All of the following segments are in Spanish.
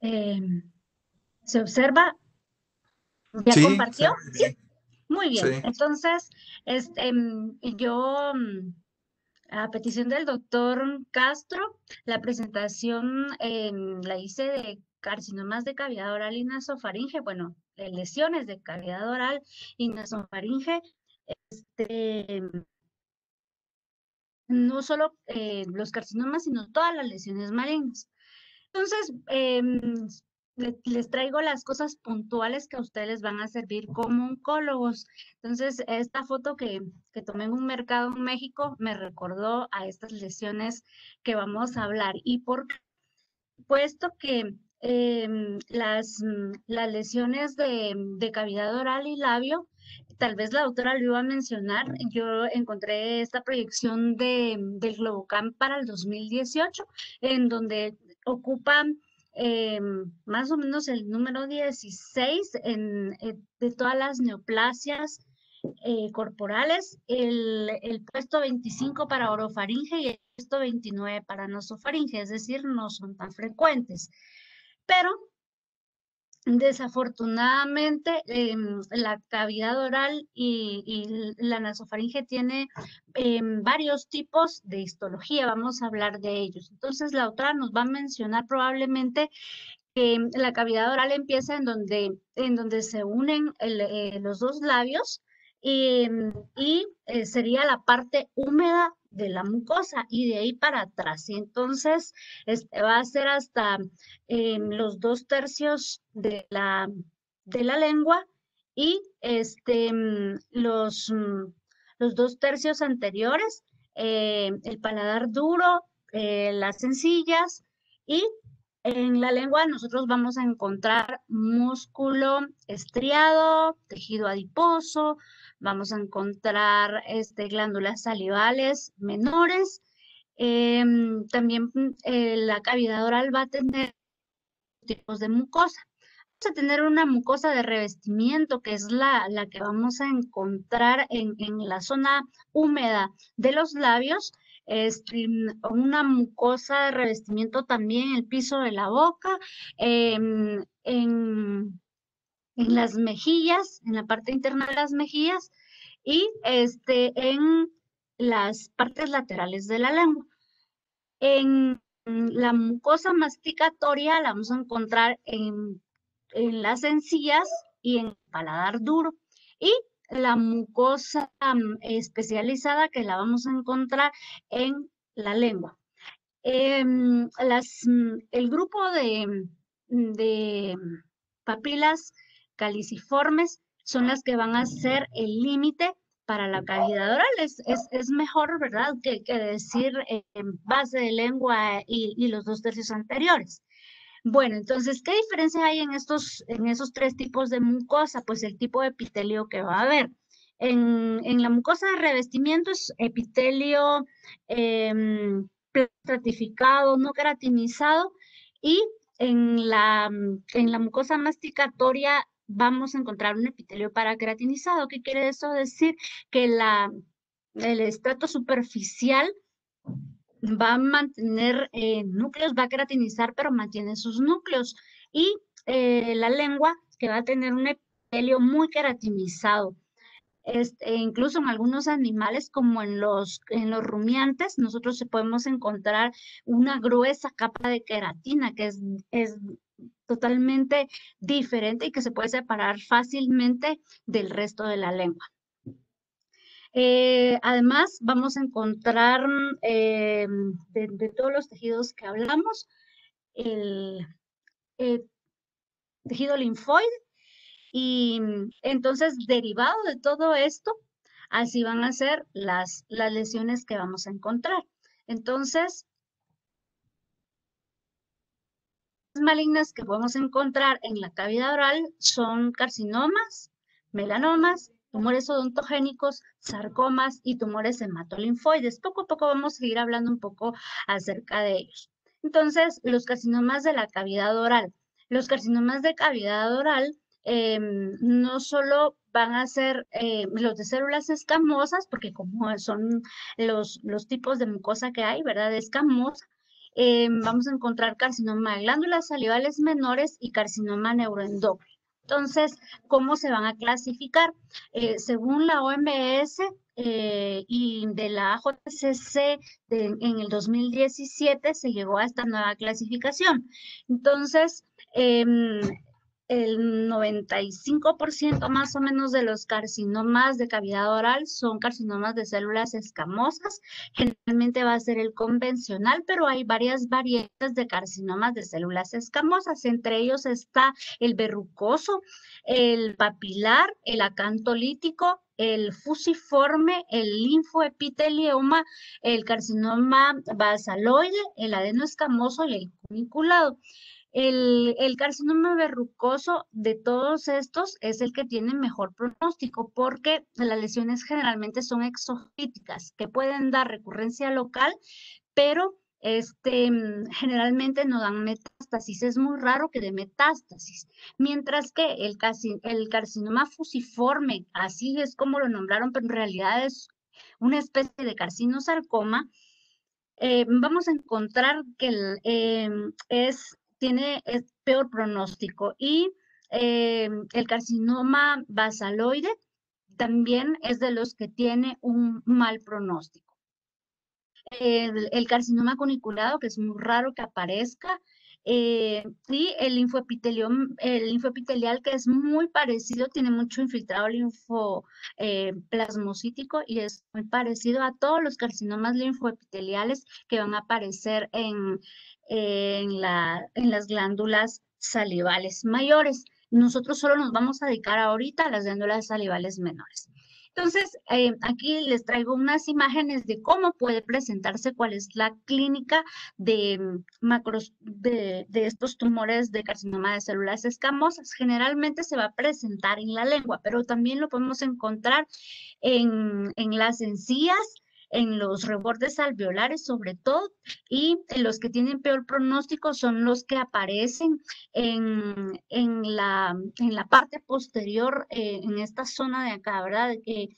Eh, ¿Se observa? ¿Ya Sí, se compartió? ve Sí, bien. muy bien. Sí. Entonces, yo, a petición del doctor Castro, la presentación la hice de carcinomas de cavidad oral y nasofaringe, bueno, lesiones de cavidad oral y nasofaringe, em, no solo los carcinomas, sino todas las lesiones malignas. Entonces, les traigo las cosas puntuales que a ustedes les van a servir como oncólogos. Entonces, esta foto que tomé en un mercado en México me recordó a estas lesiones que vamos a hablar. Y por puesto que las lesiones de cavidad oral y labio, tal vez la doctora lo iba a mencionar, yo encontré esta proyección del Globocam para el 2018, en donde ocupan más o menos el número 16 de todas las neoplasias corporales, el puesto 25 para orofaringe y el puesto 29 para nasofaringe, es decir, no son tan frecuentes. Pero desafortunadamente, la cavidad oral y la nasofaringe tiene varios tipos de histología. Vamos a hablar de ellos. Entonces, la autora nos va a mencionar probablemente que la cavidad oral empieza en donde se unen los dos labios y sería la parte húmeda de la mucosa y de ahí para atrás. Y entonces va a ser hasta los 2/3 de la lengua y los 2/3 anteriores, el paladar duro, las encías y en la lengua nosotros vamos a encontrar músculo estriado, tejido adiposo, vamos a encontrar glándulas salivales menores. También la cavidad oral va a tener tipos de mucosa. Vamos a tener una mucosa de revestimiento, que es la que vamos a encontrar en la zona húmeda de los labios, una mucosa de revestimiento también en el piso de la boca, em, en, en las mejillas, en la parte interna de las mejillas y en las partes laterales de la lengua. En la mucosa masticatoria la vamos a encontrar en las encías y en el paladar duro. Y la mucosa especializada que la vamos a encontrar en la lengua. El grupo de papilas caliciformes son las que van a ser el límite para la cavidad oral. Es mejor, ¿verdad?, que decir base de lengua y los 2/3 anteriores. Bueno, entonces, ¿qué diferencia hay en esos tres tipos de mucosa? Pues el tipo de epitelio que va a haber. En la mucosa de revestimiento es epitelio estratificado, no queratinizado, y en la mucosa masticatoria vamos a encontrar un epitelio paraqueratinizado. ¿Qué quiere eso decir? Que el estrato superficial va a mantener núcleos, va a queratinizar, pero mantiene sus núcleos. Y la lengua, que va a tener un epitelio muy queratinizado. Incluso en algunos animales, como en los rumiantes, nosotros podemos encontrar una gruesa capa de queratina que es totalmente diferente y que se puede separar fácilmente del resto de la lengua. Además, vamos a encontrar de todos los tejidos que hablamos, el eh, tejido linfoide y entonces derivado de todo esto, así van a ser las lesiones que vamos a encontrar. Entonces, las malignas que podemos encontrar en la cavidad oral son carcinomas, melanomas, tumores odontogénicos, sarcomas y tumores hematolinfoides. Poco a poco vamos a ir hablando un poco acerca de ellos. Entonces, los carcinomas de la cavidad oral. Los carcinomas de cavidad oral no solo van a ser los de células escamosas, porque como son los tipos de mucosa que hay, ¿verdad? Escamosa, vamos a encontrar carcinoma de glándulas salivales menores y carcinoma neuroendocrino. Entonces, ¿cómo se van a clasificar? Según la OMS y de la JCC en el 2017 se llegó a esta nueva clasificación. Entonces, el 95% más o menos de los carcinomas de cavidad oral son carcinomas de células escamosas. Generalmente va a ser el convencional, pero hay varias variantes de carcinomas de células escamosas. Entre ellos está el verrucoso, el papilar, el acantolítico, el fusiforme, el linfoepitelioma, el carcinoma basaloide, el adenoescamoso y el cuniculado. El carcinoma verrucoso de todos estos es el que tiene mejor pronóstico porque las lesiones generalmente son exofíticas, que pueden dar recurrencia local, pero generalmente no dan metástasis. Es muy raro que dé metástasis. Mientras que el carcinoma fusiforme, así es como lo nombraron, pero en realidad es una especie de carcinosarcoma, vamos a encontrar que es peor pronóstico y el carcinoma basaloide también es de los que tiene un mal pronóstico. El carcinoma cuniculado, que es muy raro que aparezca, y el linfoepitelial, que es muy parecido, tiene mucho infiltrado plasmocítico y es muy parecido a todos los carcinomas linfoepiteliales que van a aparecer en las glándulas salivales mayores. Nosotros solo nos vamos a dedicar ahorita a las glándulas salivales menores. Entonces, aquí les traigo unas imágenes de cómo puede presentarse, cuál es la clínica de estos tumores de carcinoma de células escamosas. Generalmente se va a presentar en la lengua, pero también lo podemos encontrar en las encías, en los rebordes alveolares sobre todo, y los que tienen peor pronóstico son los que aparecen en la parte posterior, en esta zona de acá, ¿verdad? Que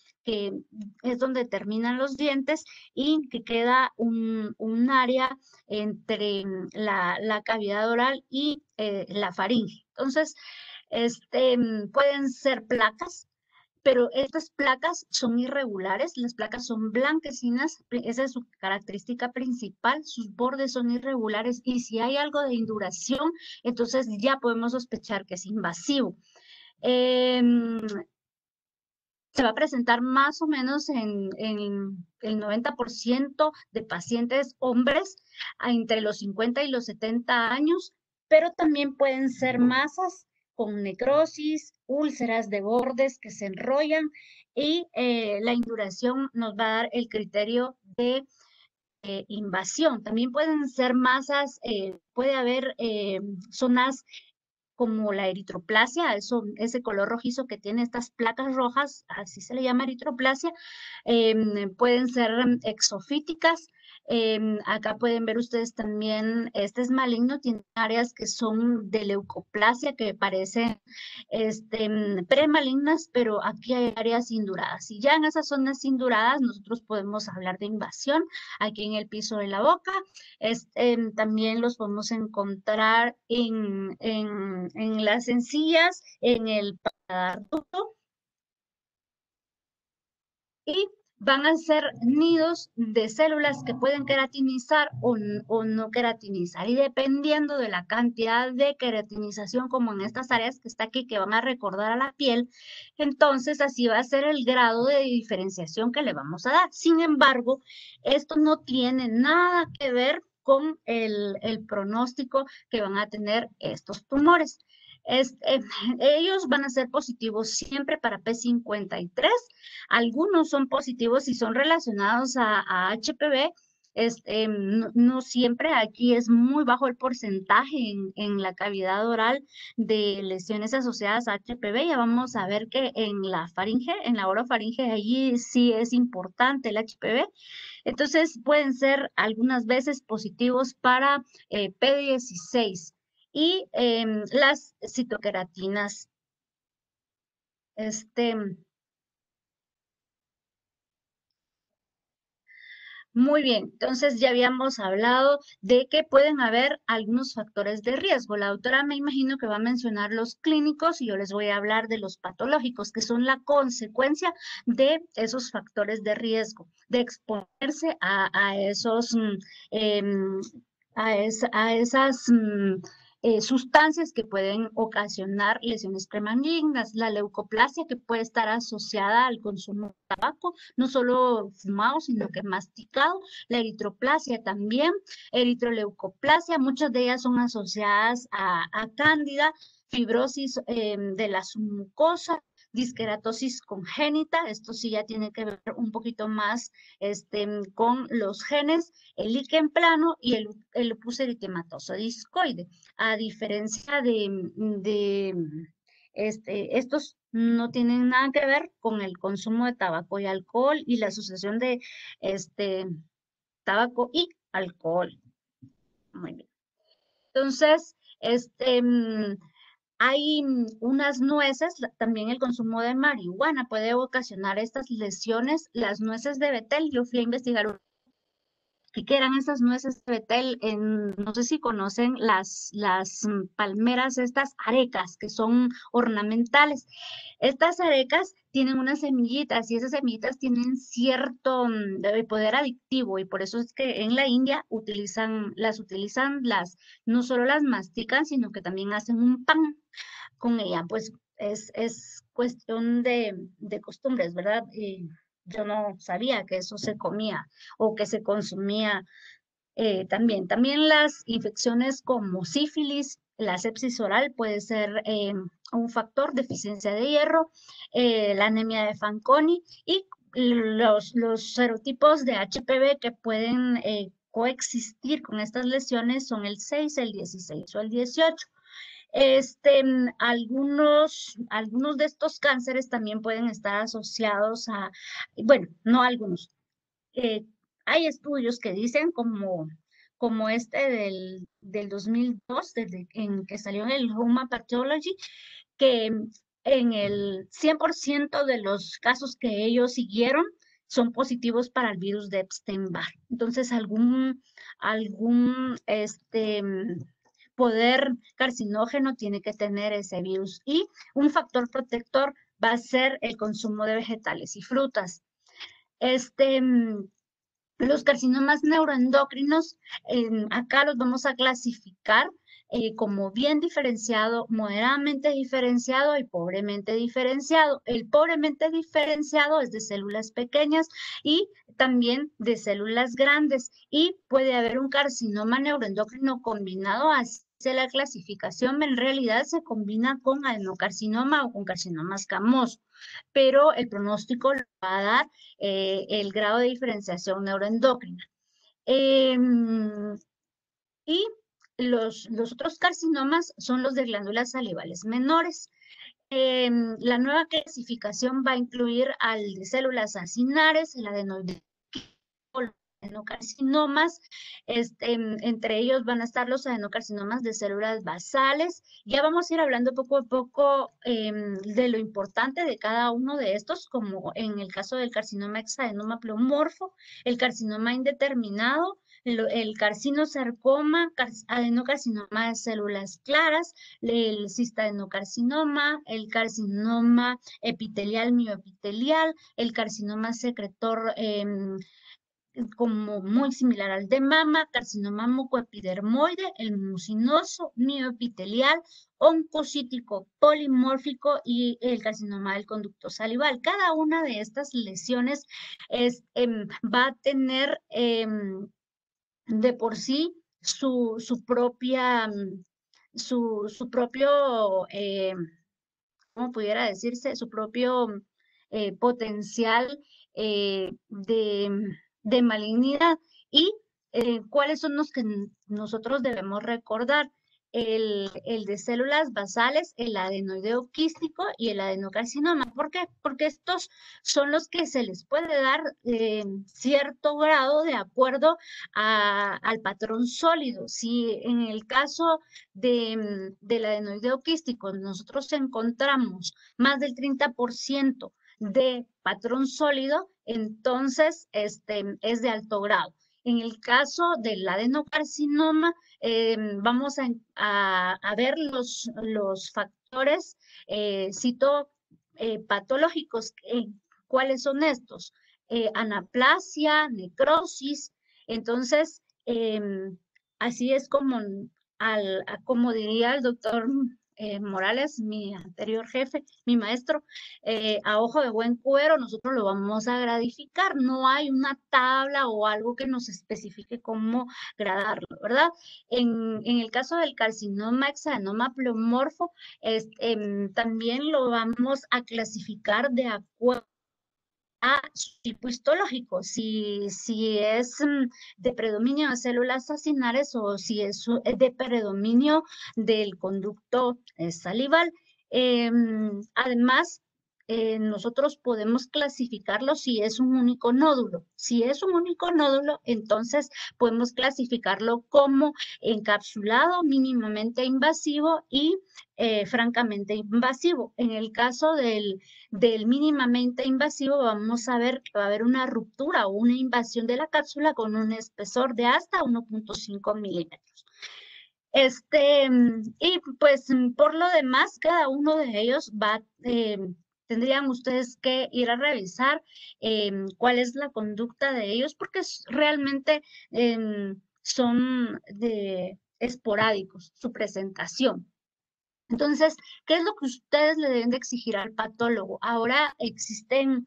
es donde terminan los dientes y que queda un área entre la cavidad oral y la faringe. Entonces, pueden ser placas, pero estas placas son irregulares, las placas son blanquecinas, esa es su característica principal, sus bordes son irregulares y si hay algo de induración, entonces ya podemos sospechar que es invasivo. Se va a presentar más o menos en el 90% de pacientes hombres entre los 50 y los 70 años, pero también pueden ser masas con necrosis, úlceras de bordes que se enrollan y la induración nos va a dar el criterio de invasión. También pueden ser masas, puede haber zonas como la eritroplasia, ese color rojizo que tiene estas placas rojas, así se le llama eritroplasia, pueden ser exofíticas. Acá pueden ver ustedes también, este es maligno, tiene áreas que son de leucoplasia que parecen premalignas, pero aquí hay áreas induradas. Y ya en esas zonas induradas nosotros podemos hablar de invasión aquí en el piso de la boca. También los podemos encontrar en las encías, en el paladar duro y van a ser nidos de células que pueden queratinizar o no queratinizar. Y dependiendo de la cantidad de queratinización, como en estas áreas que está aquí, que van a recordar a la piel, entonces así va a ser el grado de diferenciación que le vamos a dar. Sin embargo, esto no tiene nada que ver con el pronóstico que van a tener estos tumores. Ellos van a ser positivos siempre para P53. Algunos son positivos y son relacionados a HPV. No siempre, aquí es muy bajo el porcentaje en la cavidad oral de lesiones asociadas a HPV. Ya vamos a ver que en la faringe, en la orofaringe, allí sí es importante el HPV. Entonces pueden ser algunas veces positivos para P16 y las citoqueratinas. Muy bien, entonces ya habíamos hablado de que pueden haber algunos factores de riesgo. La doctora me imagino que va a mencionar los clínicos y yo les voy a hablar de los patológicos, que son la consecuencia de esos factores de riesgo, de exponerse a esos, em, a esas sustancias que pueden ocasionar lesiones premalignas, la leucoplasia que puede estar asociada al consumo de tabaco, no solo fumado, sino que masticado, la eritroplasia también, eritroleucoplasia, muchas de ellas son asociadas a cándida, fibrosis de la mucosa, disqueratosis congénita, esto sí ya tiene que ver un poquito más con los genes, el líquen plano y el lupus eritematoso discoide. A diferencia estos no tienen nada que ver con el consumo de tabaco y alcohol y la asociación de este, tabaco y alcohol. Muy bien. Entonces, hay unas nueces, también el consumo de marihuana puede ocasionar estas lesiones. Las nueces de betel, yo fui a investigar que eran esas nueces de betel, no sé si conocen las palmeras, estas arecas que son ornamentales. Estas arecas tienen unas semillitas y esas semillitas tienen cierto poder adictivo y por eso es que en la India no solo las mastican, sino que también hacen un pan con ella, pues es cuestión de costumbres, ¿verdad? Y yo no sabía que eso se comía o que se consumía también. También las infecciones como sífilis, la sepsis oral puede ser un factor, deficiencia de hierro, la anemia de Fanconi y los serotipos de HPV que pueden coexistir con estas lesiones son el 6, el 16 o el 18. Algunos de estos cánceres también pueden estar asociados bueno, no algunos. eh, Hay estudios que dicen como este del 2002, en que salió en el Human Pathology, que en el 100% de los casos que ellos siguieron son positivos para el virus de Epstein-Barr. Entonces, algún poder carcinógeno tiene que tener ese virus. Y un factor protector va a ser el consumo de vegetales y frutas. Este, mm, los carcinomas neuroendocrinos, acá los vamos a clasificar como bien diferenciado, moderadamente diferenciado y pobremente diferenciado. El pobremente diferenciado es de células pequeñas y también de células grandes y puede haber un carcinoma neuroendocrino combinado así la clasificación en realidad se combina con adenocarcinoma o con carcinoma escamoso, pero el pronóstico lo va a dar el grado de diferenciación neuroendocrina. Y los otros carcinomas son los de glándulas salivales menores. La nueva clasificación va a incluir al de células acinares, el adenoide, adenocarcinomas, entre ellos van a estar los adenocarcinomas de células basales. Ya vamos a ir hablando poco a poco de lo importante de cada uno de estos, como en el caso del carcinoma hexadenoma pleomorfo, el carcinoma indeterminado, el carcinosarcoma, adenocarcinoma de células claras, el cistadenocarcinoma, el carcinoma epitelial mioepitelial, el carcinoma secretor como muy similar al de mama, carcinoma mucoepidermoide, el mucinoso, mioepitelial, oncocítico polimórfico y el carcinoma del conducto salival. Cada una de estas lesiones va a tener de por sí su propia, su propio, ¿cómo pudiera decirse? Su propio potencial de malignidad. ¿Y cuáles son los que nosotros debemos recordar? El de células basales, el adenoideo quístico y el adenocarcinoma. ¿Por qué? Porque estos son los que se les puede dar cierto grado de acuerdo al patrón sólido. Si en el caso del adenoideo quístico nosotros encontramos más del 30% de patrón sólido, entonces es de alto grado. En el caso del adenocarcinoma, vamos a ver los factores citopatológicos. ¿Cuáles son estos? Anaplasia, necrosis. Entonces, así es como, como diría el doctor Morales, mi anterior jefe, mi maestro, a ojo de buen cuero, nosotros lo vamos a gradificar. No hay una tabla o algo que nos especifique cómo gradarlo, ¿verdad? En el caso del carcinoma hexadenoma pleomorfo, también lo vamos a clasificar de acuerdo a su tipo histológico, si es de predominio de células acinares o si es de predominio del conducto salival. Además, nosotros podemos clasificarlo si es un único nódulo. Si es un único nódulo, entonces podemos clasificarlo como encapsulado, mínimamente invasivo y francamente invasivo. En el caso del mínimamente invasivo, vamos a ver que va a haber una ruptura o una invasión de la cápsula con un espesor de hasta 1.5 milímetros. Y pues por lo demás, cada uno de ellos tendrían ustedes que ir a revisar cuál es la conducta de ellos, porque realmente son esporádicos su presentación. Entonces, ¿qué es lo que ustedes le deben de exigir al patólogo? Ahora existen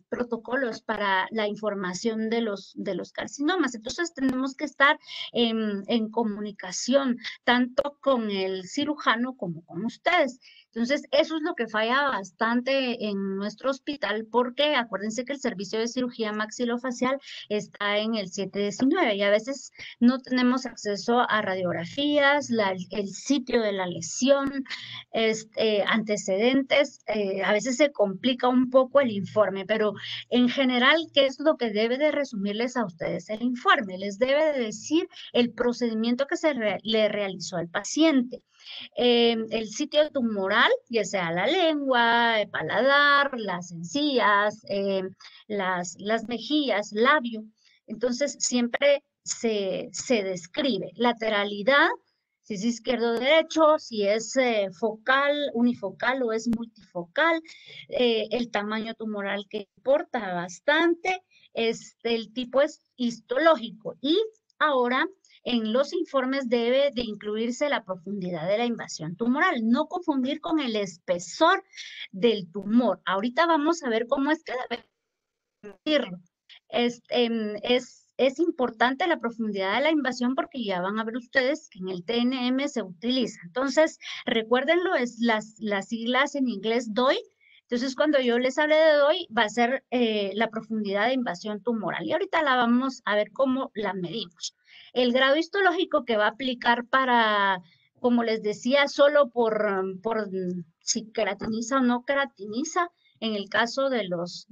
protocolos para la información de los carcinomas, entonces tenemos que estar en comunicación tanto con el cirujano como con ustedes. Entonces, eso es lo que falla bastante en nuestro hospital, porque acuérdense que el servicio de cirugía maxilofacial está en el 719 y a veces no tenemos acceso a radiografías, el sitio de la lesión, antecedentes. A veces se complica un poco el informe, pero en general, ¿qué es lo que debe de resumirles a ustedes el informe? Les debe de decir el procedimiento que le realizó al paciente. El sitio tumoral, ya sea la lengua, el paladar, las encías, las mejillas, labio. Entonces, siempre se describe lateralidad, si es izquierdo o derecho, si es focal, unifocal o es multifocal, el tamaño tumoral que importa bastante, el tipo es histológico y ahora en los informes debe de incluirse la profundidad de la invasión tumoral, no confundir con el espesor del tumor. Ahorita vamos a ver cómo es que debe decirlo. Es importante la profundidad de la invasión porque ya van a ver ustedes que en el TNM se utiliza. Entonces, recuérdenlo, es las siglas en inglés DOI. Entonces, cuando yo les hable de DOI, va a ser la profundidad de invasión tumoral. Y ahorita la vamos a ver cómo la medimos. El grado histológico que va a aplicar para, como les decía, solo por si queratiniza o no queratiniza, en el caso de los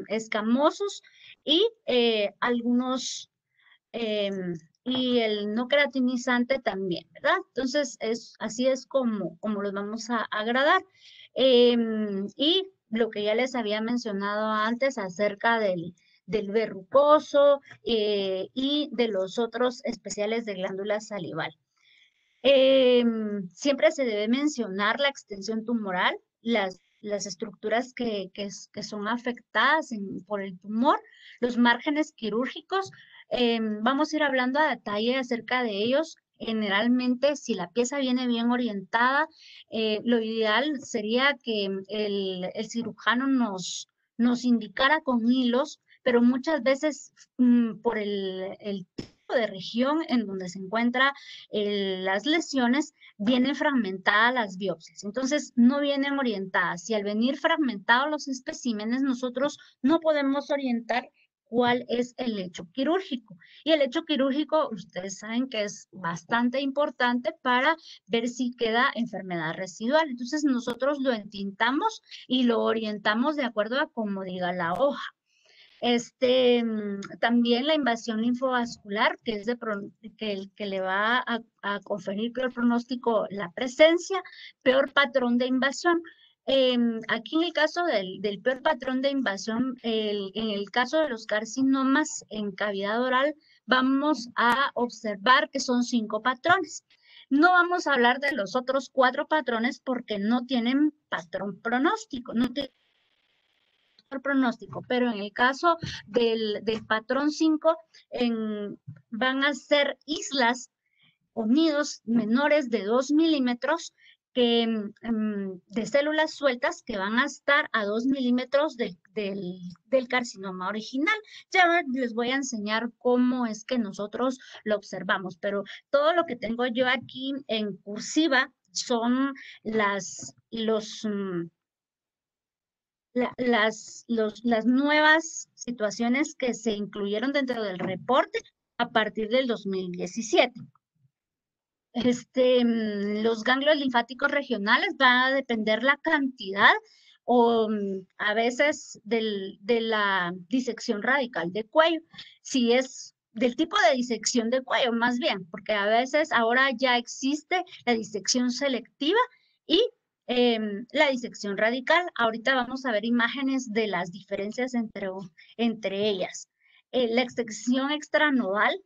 escamosos y algunos, y el no queratinizante también, ¿verdad? Entonces, así es como los vamos a agradar. Y lo que ya les había mencionado antes acerca del verrucoso y de los otros especiales de glándula salival. Siempre se debe mencionar la extensión tumoral, las estructuras que son afectadas por el tumor, los márgenes quirúrgicos. Vamos a ir hablando a detalle acerca de ellos. Generalmente, si la pieza viene bien orientada, lo ideal sería que el cirujano nos indicara con hilos, pero muchas veces por el tipo de región en donde se encuentra las lesiones, vienen fragmentadas las biopsias. Entonces, no vienen orientadas. Y al venir fragmentados los especímenes, nosotros no podemos orientar cuál es el hecho quirúrgico. Y el hecho quirúrgico, ustedes saben que es bastante importante para ver si queda enfermedad residual. Entonces, nosotros lo entintamos y lo orientamos de acuerdo a como diga la hoja. También la invasión linfovascular, que es que le va a conferir peor pronóstico la presencia, peor patrón de invasión. Aquí en el caso del peor patrón de invasión, en el caso de los carcinomas en cavidad oral, vamos a observar que son 5 patrones. No vamos a hablar de los otros 4 patrones porque no tienen patrón pronóstico, no tienen pronóstico, pero en el caso del patrón 5, van a ser islas o nidos menores de 2 milímetros de células sueltas que van a estar a 2 milímetros del carcinoma original. Ya les voy a enseñar cómo es que nosotros lo observamos, pero todo lo que tengo yo aquí en cursiva son las nuevas situaciones que se incluyeron dentro del reporte a partir del 2017. Los ganglios linfáticos regionales va a depender la cantidad o a veces de la disección radical de cuello. Si es del tipo de disección de cuello, más bien, porque a veces ahora ya existe la disección selectiva y la disección radical. Ahorita vamos a ver imágenes de las diferencias entre ellas. La extensión extranodal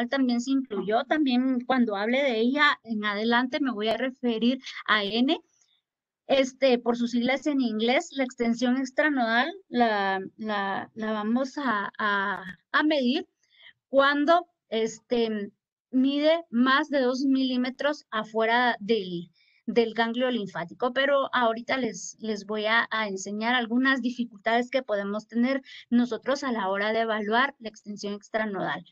también se incluyó, también cuando hable de ella en adelante me voy a referir a N, por sus siglas en inglés. La extensión extranodal la vamos a medir cuando mide más de 2 milímetros afuera del ganglio linfático, pero ahorita les voy a enseñar algunas dificultades que podemos tener nosotros a la hora de evaluar la extensión extranodal.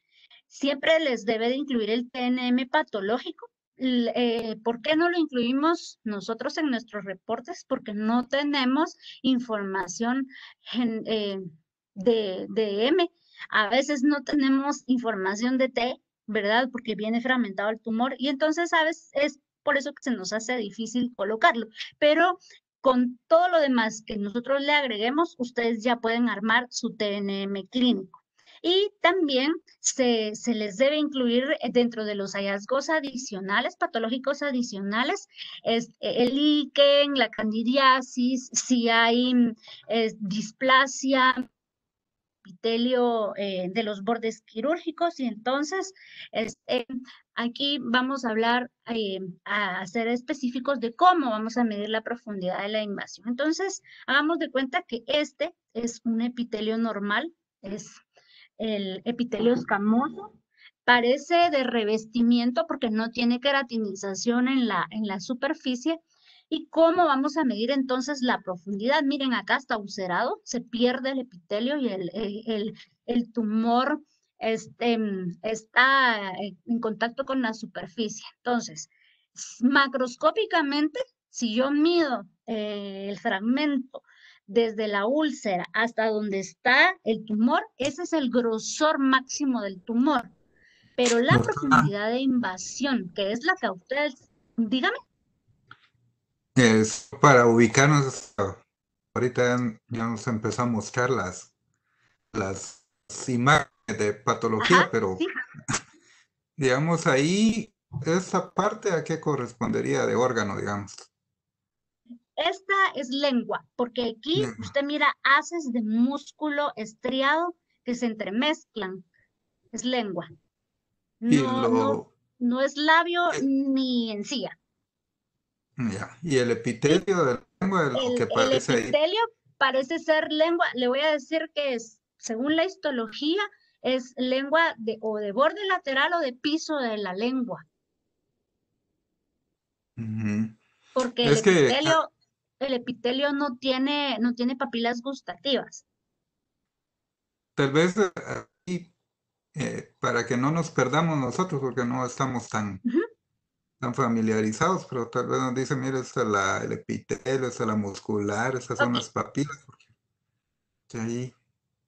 Siempre les debe de incluir el TNM patológico. ¿Por qué no lo incluimos nosotros en nuestros reportes? Porque no tenemos información de M. A veces no tenemos información de T, ¿verdad? Porque viene fragmentado el tumor y entonces a veces es por eso que se nos hace difícil colocarlo. Pero con todo lo demás que nosotros le agreguemos, ustedes ya pueden armar su TNM clínico. Y también se les debe incluir dentro de los hallazgos adicionales, patológicos adicionales, el líquen, la candidiasis, si hay displasia, epitelio de los bordes quirúrgicos. Y entonces aquí vamos a hablar, a ser específicos de cómo vamos a medir la profundidad de la invasión. Entonces, hagamos de cuenta que este es un epitelio normal, es el epitelio escamoso, parece de revestimiento porque no tiene queratinización en la superficie. ¿Y cómo vamos a medir entonces la profundidad? Miren, acá está ulcerado, se pierde el epitelio y el tumor está en contacto con la superficie. Entonces, macroscópicamente, si yo mido el fragmento desde la úlcera hasta donde está el tumor, ese es el grosor máximo del tumor. Pero la profundidad de invasión, que es la que a ustedes, dígame. Es para ubicarnos, ahorita ya nos empezó a mostrar las imágenes de patología, Ajá, pero sí. digamos ahí, esa parte a qué correspondería de órgano, digamos. Esta es lengua, porque aquí Bien. usted mira haces de músculo estriado que se entremezclan. Es lengua. Y No, no, no es labio eh, ni encía. ya, y el Y epitelio de la lengua, lo que el parece ahí. epitelio parece ser lengua. Le voy a decir que es, según la histología, es lengua o de borde lateral o de piso de la lengua, Ujú. porque Es que el epitelio no tiene papilas gustativas. tal vez ahí, para que no nos perdamos nosotros, porque no estamos Ujú. tan familiarizados, pero tal vez nos dicen, mire, esta es el epitelio, esta es la muscular, estas son Ok, las papilas, porque ahí,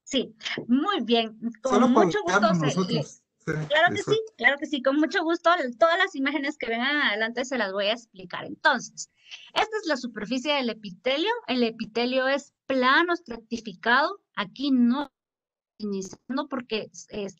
sí, muy bien. Con solo para mucho gusto ubicarnos nosotros. Sí, disculpe. claro que sí, con mucho gusto. Todas las imágenes que vengan adelante se las voy a explicar. Entonces, esta es la superficie del epitelio. El epitelio es plano, estratificado. Aquí no iniciando porque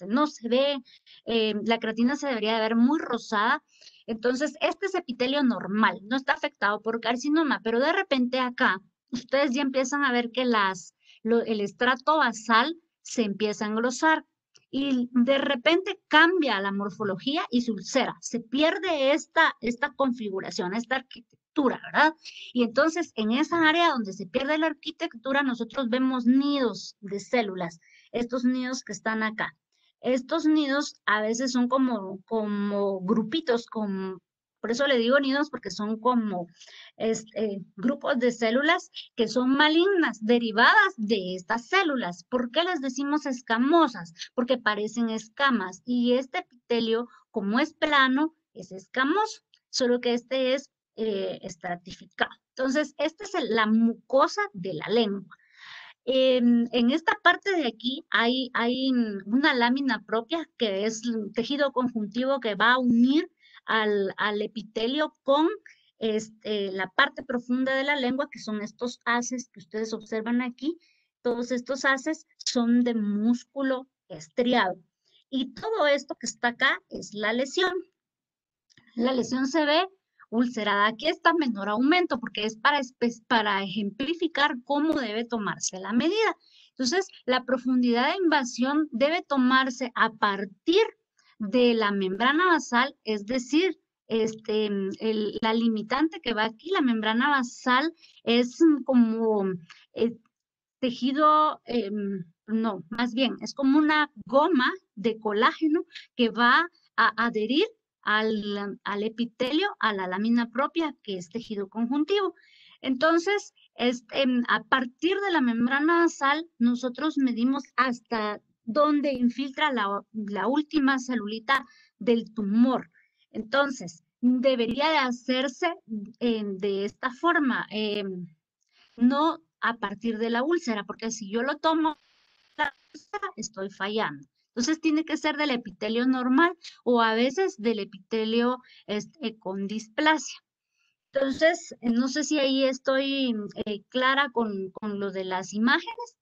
no se ve, la creatina se debería de ver muy rosada. Entonces, este es epitelio normal, no está afectado por carcinoma, pero de repente acá ustedes ya empiezan a ver que el estrato basal se empieza a engrosar y de repente cambia la morfología y se ulcera. Se pierde esta configuración, esta arquitectura, ¿verdad? Y entonces en esa área donde se pierde la arquitectura, nosotros vemos nidos de células, estos nidos que están acá. Estos nidos a veces son como grupitos, por eso le digo nidos porque son como grupos de células que son malignas, derivadas de estas células. ¿Por qué les decimos escamosas? Porque parecen escamas y este epitelio, como es plano, es escamoso, solo que este es estratificado. Entonces, esta es la mucosa de la lengua. En esta parte de aquí hay una lámina propia que es tejido conjuntivo que va a unir al epitelio con la parte profunda de la lengua, que son estos haces que ustedes observan aquí. Todos estos haces son de músculo estriado. Y todo esto que está acá es la lesión. La lesión se ve ulcerada. Aquí está menor aumento porque es para ejemplificar cómo debe tomarse la medida. Entonces, la profundidad de invasión debe tomarse a partir de la membrana basal, es decir, la limitante que va aquí, la membrana basal, es como tejido, no, más bien, es como una goma de colágeno que va a adherir al epitelio, a la lámina propia, que es tejido conjuntivo. Entonces, a partir de la membrana basal, nosotros medimos hasta dónde infiltra la última celulita del tumor. Entonces, debería de hacerse de esta forma, no a partir de la úlcera, porque si yo lo tomo la úlcera, estoy fallando. Entonces tiene que ser del epitelio normal o a veces del epitelio con displasia. Entonces, no sé si ahí estoy clara con lo de las imágenes.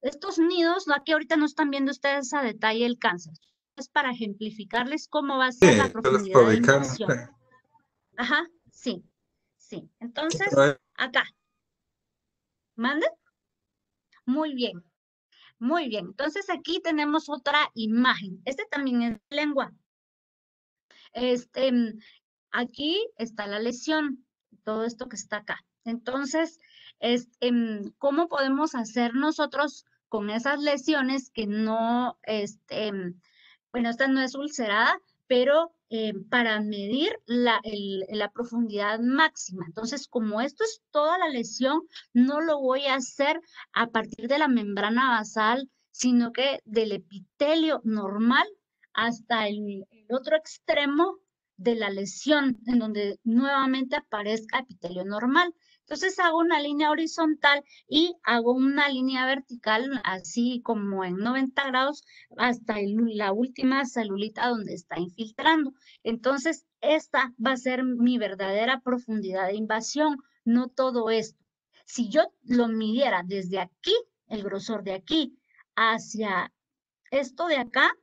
Estos nidos, aquí ahorita no están viendo ustedes a detalle el cáncer. Es para ejemplificarles cómo va a ser la Sí, yo los profundidad de ubicamos. invasión. Ajá, sí, sí. Entonces, acá. ¿Mande? Muy bien. Muy bien, entonces aquí tenemos otra imagen. Este también es lengua. Aquí está la lesión, todo esto que está acá. Entonces, ¿cómo podemos hacer nosotros con esas lesiones que no, bueno, esta no es ulcerada, pero para medir la profundidad máxima? Entonces, como esto es toda la lesión, no lo voy a hacer a partir de la membrana basal, sino que del epitelio normal hasta el otro extremo de la lesión, en donde nuevamente aparezca epitelio normal. Entonces hago una línea horizontal y hago una línea vertical, así como en 90 grados, hasta la última celulita donde está infiltrando. Entonces, esta va a ser mi verdadera profundidad de invasión, no todo esto. Si yo lo midiera desde aquí, el grosor de aquí, hacia esto de acá,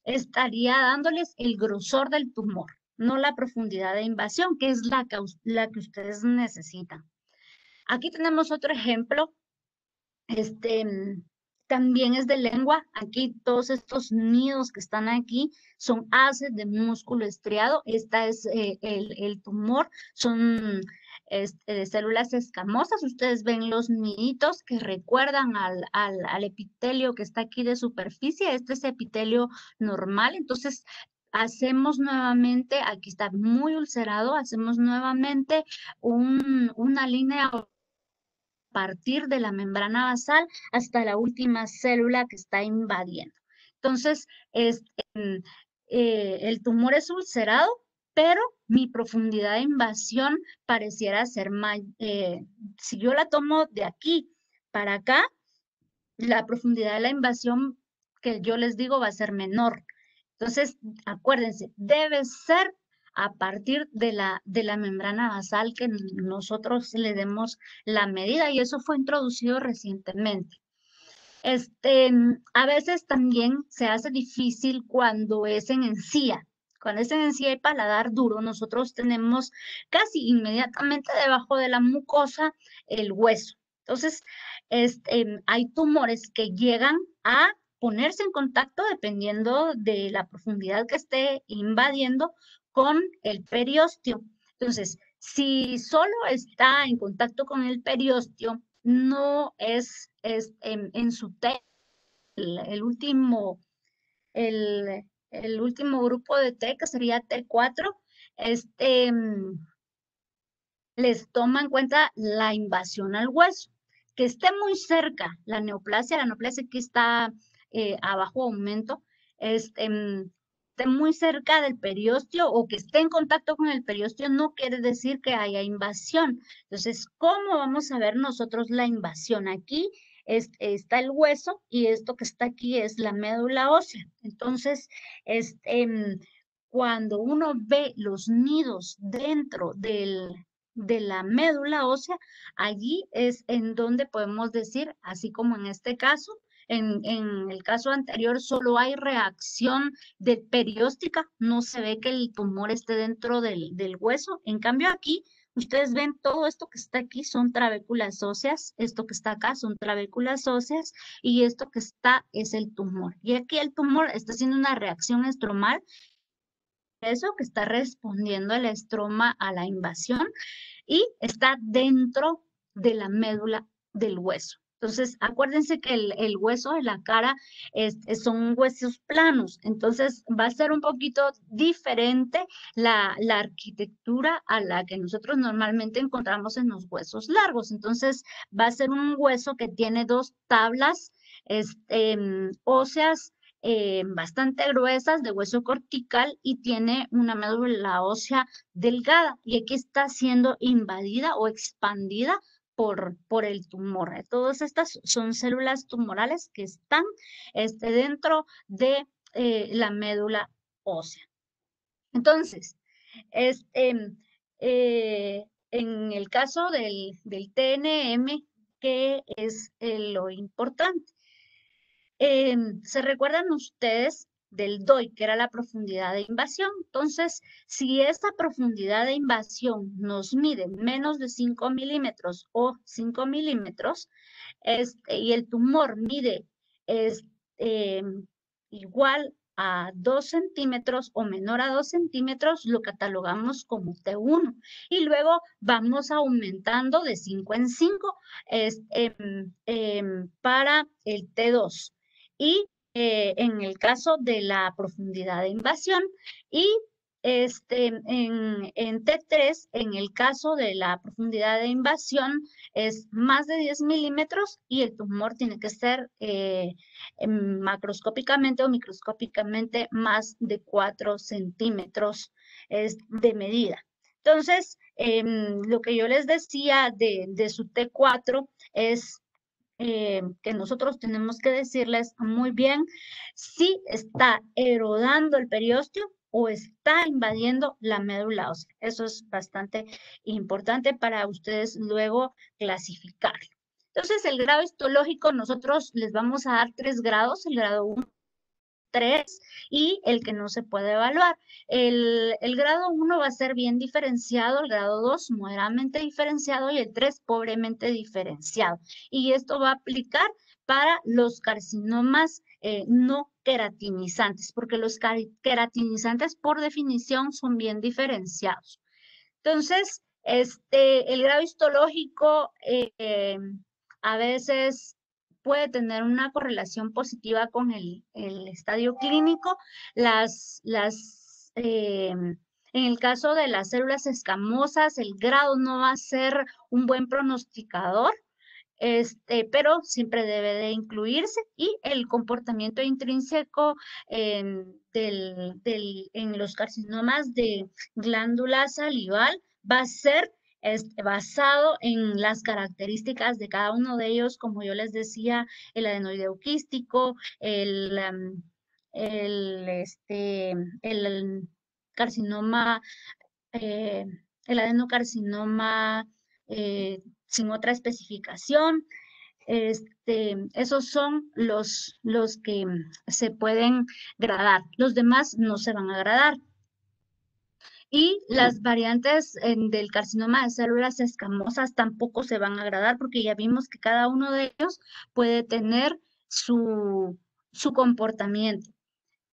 estaría dándoles el grosor del tumor, no la profundidad de invasión, que es la que ustedes necesitan. Aquí tenemos otro ejemplo, también es de lengua. Aquí todos estos nidos que están aquí son haces de músculo estriado. Esta es el tumor, son células escamosas. Ustedes ven los niditos que recuerdan al epitelio que está aquí de superficie. Este es epitelio normal. Entonces, hacemos nuevamente, aquí está muy ulcerado, hacemos nuevamente una línea partir de la membrana basal hasta la última célula que está invadiendo. Entonces, el tumor es ulcerado, pero mi profundidad de invasión pareciera ser si yo la tomo de aquí para acá, la profundidad de la invasión que yo les digo va a ser menor. Entonces, acuérdense, debe ser a partir de la membrana basal que nosotros le demos la medida y eso fue introducido recientemente. A veces también se hace difícil cuando es en encía. Cuando es en encía y paladar duro, nosotros tenemos casi inmediatamente debajo de la mucosa el hueso. Entonces, hay tumores que llegan a ponerse en contacto dependiendo de la profundidad que esté invadiendo con el periósteo. Entonces, si solo está en contacto con el periósteo, no es en su T, el último, el último grupo de T, que sería T4, este, les toma en cuenta la invasión al hueso. Que esté muy cerca la neoplasia aquí está a bajo aumento, esté muy cerca del periósteo o que esté en contacto con el periósteo no quiere decir que haya invasión. Entonces, ¿cómo vamos a ver nosotros la invasión? Aquí está el hueso y esto que está aquí es la médula ósea. Entonces, cuando uno ve los nidos dentro de la médula ósea, allí es en donde podemos decir, así como en este caso, en el caso anterior solo hay reacción de perióstica, no se ve que el tumor esté dentro del hueso. En cambio aquí, ustedes ven todo esto que está aquí son trabéculas óseas, esto que está acá son trabéculas óseas y esto que está es el tumor. Y aquí el tumor está haciendo una reacción estromal, eso que está respondiendo el estroma a la invasión y está dentro de la médula del hueso. Entonces, acuérdense que el hueso de la cara son huesos planos, entonces va a ser un poquito diferente la arquitectura a la que nosotros normalmente encontramos en los huesos largos. Entonces, va a ser un hueso que tiene dos tablas óseas bastante gruesas de hueso cortical y tiene una médula ósea delgada y aquí está siendo invadida o expandida por el tumor. Todas estas son células tumorales que están dentro de la médula ósea. Entonces, en el caso del TNM, ¿qué es lo importante? ¿Se recuerdan ustedes del DOI, que era la profundidad de invasión? Entonces, si esa profundidad de invasión nos mide menos de 5 milímetros o 5 milímetros, y el tumor mide eh, igual a 2 centímetros o menor a 2 centímetros, lo catalogamos como T1. Y luego vamos aumentando de 5 en 5 para el T2. Y en el caso de la profundidad de invasión y en T3, en el caso de la profundidad de invasión, es más de 10 milímetros y el tumor tiene que ser macroscópicamente o microscópicamente más de 4 centímetros de medida. Entonces, lo que yo les decía de su T4 es que nosotros tenemos que decirles muy bien si está erodando el periósteo o está invadiendo la médula ósea. Eso es bastante importante para ustedes luego clasificarlo. Entonces, el grado histológico, nosotros les vamos a dar 3 grados, el grado 1, 3 y el que no se puede evaluar. El grado 1 va a ser bien diferenciado, el grado 2 moderadamente diferenciado y el 3 pobremente diferenciado. Y esto va a aplicar para los carcinomas no queratinizantes, porque los queratinizantes por definición son bien diferenciados. Entonces, el grado histológico a veces puede tener una correlación positiva con el estadio clínico. En el caso de las células escamosas, el grado no va a ser un buen pronosticador, pero siempre debe de incluirse y el comportamiento intrínseco en los carcinomas de glándula salival va a ser basado en las características de cada uno de ellos, como yo les decía, el adenoideo quístico, el carcinoma, eh, el adenocarcinoma sin otra especificación. Esos son los que se pueden gradar. Los demás no se van a gradar. Y las variantes del carcinoma de células escamosas tampoco se van a agradar porque ya vimos que cada uno de ellos puede tener su comportamiento.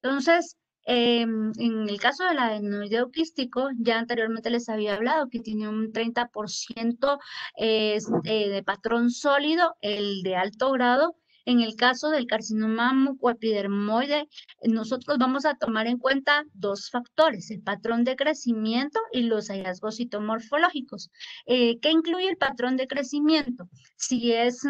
Entonces, en el caso del adenoideo quístico, ya anteriormente les había hablado que tiene un 30% de patrón sólido, el de alto grado. En el caso del carcinoma mucoepidermoide, nosotros vamos a tomar en cuenta dos factores, el patrón de crecimiento y los hallazgos citomorfológicos. ¿Qué incluye el patrón de crecimiento? Si es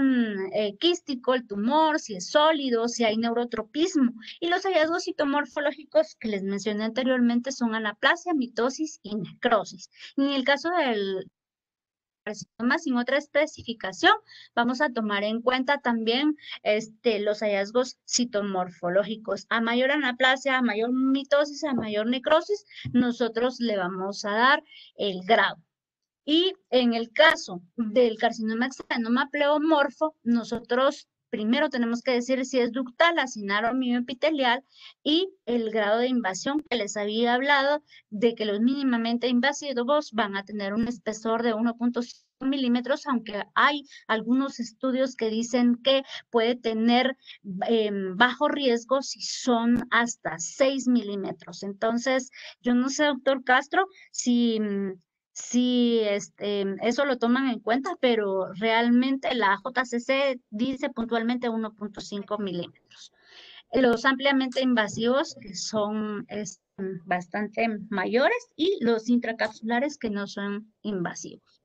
quístico el tumor, si es sólido, si hay neurotropismo. Y los hallazgos citomorfológicos que les mencioné anteriormente son anaplasia, mitosis y necrosis. Y en el caso del carcinoma sin otra especificación, vamos a tomar en cuenta también los hallazgos citomorfológicos. A mayor anaplasia, a mayor mitosis, a mayor necrosis, nosotros le vamos a dar el grado. Y en el caso del carcinoma exadenoma pleomorfo, nosotros primero tenemos que decir si es ductal, acinar o mioepitelial y el grado de invasión que les había hablado de que los mínimamente invasivos van a tener un espesor de 1.5 milímetros, aunque hay algunos estudios que dicen que puede tener bajo riesgo si son hasta 6 milímetros. Entonces, yo no sé, doctor Castro, si eso lo toman en cuenta, pero realmente la JCC dice puntualmente 1.5 milímetros. Los ampliamente invasivos que son bastante mayores y los intracapsulares que no son invasivos.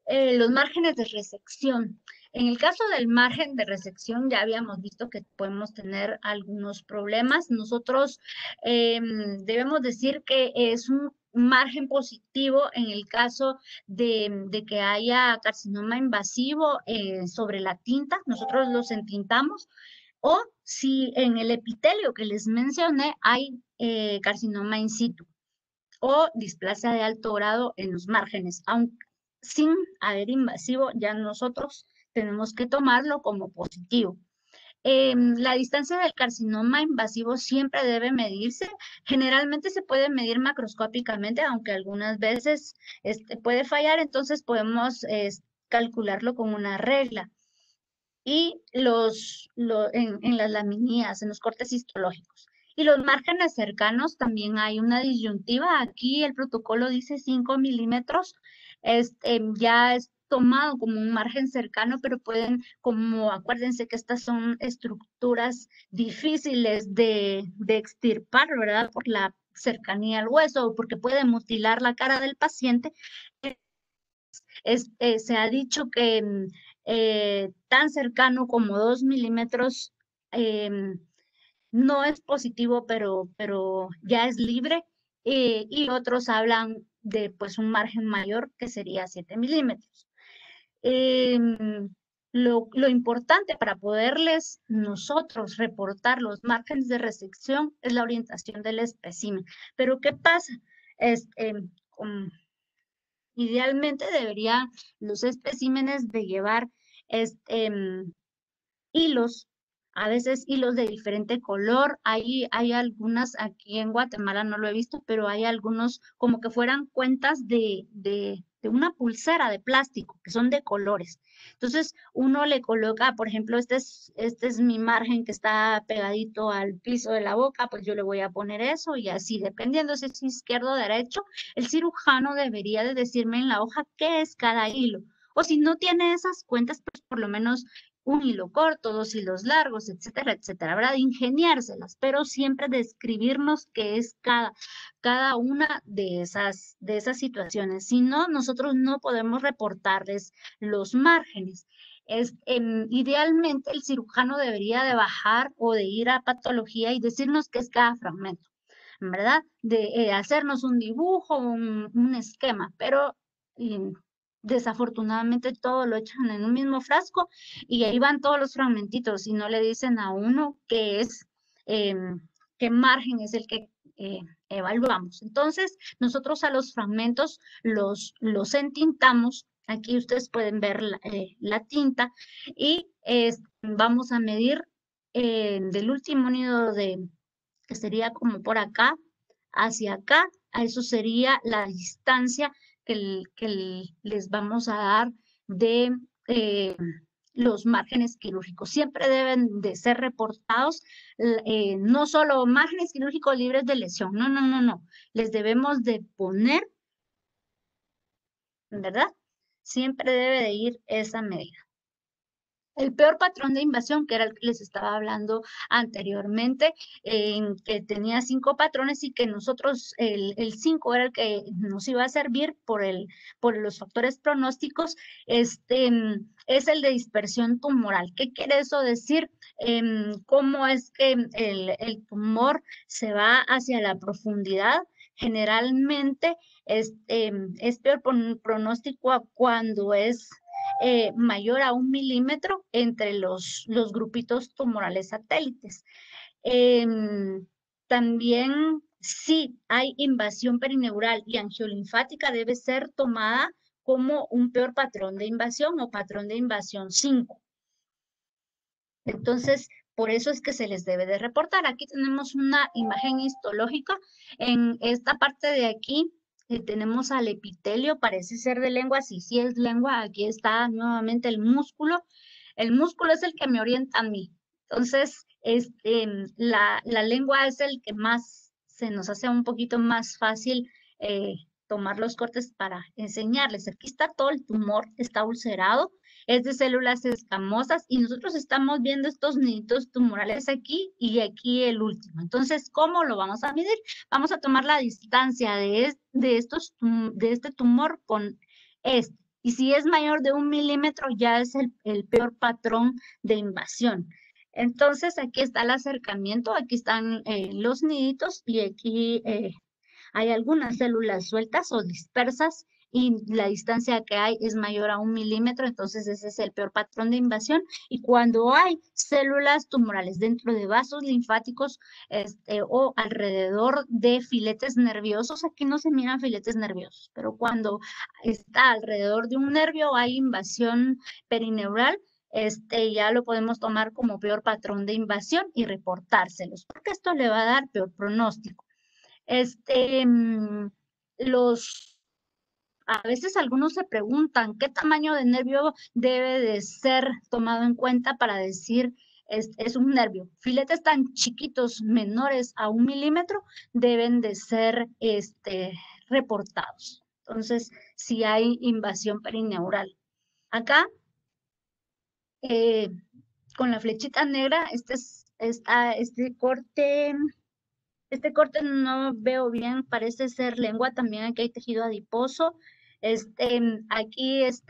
Los márgenes de resección. En el caso del margen de resección ya habíamos visto que podemos tener algunos problemas. Nosotros debemos decir que es un margen positivo en el caso de que haya carcinoma invasivo sobre la tinta. Nosotros los entintamos. O si en el epitelio que les mencioné hay carcinoma in situ o displasia de alto grado en los márgenes, aunque sin haber invasivo, ya nosotros tenemos que tomarlo como positivo. La distancia del carcinoma invasivo siempre debe medirse. Generalmente se puede medir macroscópicamente, aunque algunas veces puede fallar, entonces podemos calcularlo con una regla. Y en las laminías, en los cortes histológicos. Y los márgenes cercanos también hay una disyuntiva. Aquí el protocolo dice 5 milímetros. Ya es tomado como un margen cercano, pero pueden, como acuérdense que estas son estructuras difíciles de extirpar, ¿verdad? Por la cercanía al hueso o porque puede mutilar la cara del paciente. Se ha dicho que tan cercano como 2 milímetros no es positivo, pero ya es libre, y otros hablan de pues un margen mayor que sería 7 milímetros. Lo importante para poderles nosotros reportar los márgenes de resección es la orientación del espécimen. Pero ¿qué pasa? Idealmente deberían los especímenes de llevar hilos, a veces hilos de diferente color. Hay algunas, aquí en Guatemala no lo he visto, pero hay algunos como que fueran cuentas de una pulsera de plástico, que son de colores. Entonces, uno le coloca, por ejemplo, este es mi margen que está pegadito al piso de la boca, pues yo le voy a poner eso y así, dependiendo si es izquierdo o derecho, el cirujano debería de decirme en la hoja qué es cada hilo. O si no tiene esas cuentas, pues por lo menos un hilo corto, dos hilos largos, etcétera, etcétera. Habrá de ingeniárselas, pero siempre describirnos qué es cada una de esas situaciones. Si no, nosotros no podemos reportarles los márgenes. Idealmente el cirujano debería de bajar o de ir a patología y decirnos qué es cada fragmento, ¿verdad? De hacernos un dibujo, un esquema, pero desafortunadamente todo lo echan en un mismo frasco y ahí van todos los fragmentitos y no le dicen a uno qué es, qué margen es el que evaluamos. Entonces, nosotros a los fragmentos los entintamos. Aquí ustedes pueden ver la tinta y vamos a medir del último nido que sería como por acá, hacia acá, a eso sería la distancia que les vamos a dar de los márgenes quirúrgicos. Siempre deben de ser reportados, no solo márgenes quirúrgicos libres de lesión, no. Les debemos de poner, ¿verdad? Siempre debe de ir esa medida. El peor patrón de invasión, que era el que les estaba hablando anteriormente, en que tenía 5 patrones y que nosotros, el 5 era el que nos iba a servir por los factores pronósticos, es el de dispersión tumoral. ¿Qué quiere eso decir? ¿Cómo es que el tumor se va hacia la profundidad? Generalmente es peor pronóstico cuando es mayor a 1 milímetro entre los grupitos tumorales satélites. También, si hay invasión perineural y angiolinfática, debe ser tomada como un peor patrón de invasión o patrón de invasión 5. Entonces, por eso es que se les debe de reportar. Aquí tenemos una imagen histológica. En esta parte de aquí tenemos al epitelio, parece ser de lengua, sí es lengua. Aquí está nuevamente el músculo. El músculo es el que me orienta a mí. Entonces, la lengua es el que más se nos hace un poquito más fácil tomar los cortes para enseñarles. Aquí está todo el tumor, está ulcerado, es de células escamosas y nosotros estamos viendo estos niditos tumorales aquí y aquí el último. Entonces, ¿cómo lo vamos a medir? Vamos a tomar la distancia de este tumor con este. Y si es mayor de 1 milímetro, ya es el peor patrón de invasión. Entonces, aquí está el acercamiento, aquí están los niditos y aquí hay algunas células sueltas o dispersas y la distancia que hay es mayor a 1 milímetro, entonces ese es el peor patrón de invasión. Y cuando hay células tumorales dentro de vasos linfáticos o alrededor de filetes nerviosos, aquí no se miran filetes nerviosos, pero cuando está alrededor de un nervio hay invasión perineural, ya lo podemos tomar como peor patrón de invasión y reportárselos, porque esto le va a dar peor pronóstico. A veces algunos se preguntan qué tamaño de nervio debe de ser tomado en cuenta para decir es un nervio. Filetes tan chiquitos, menores a 1 milímetro, deben de ser reportados. Entonces, si hay invasión perineural. Acá, con la flechita negra, este corte no veo bien, parece ser lengua, también aquí hay tejido adiposo. Aquí es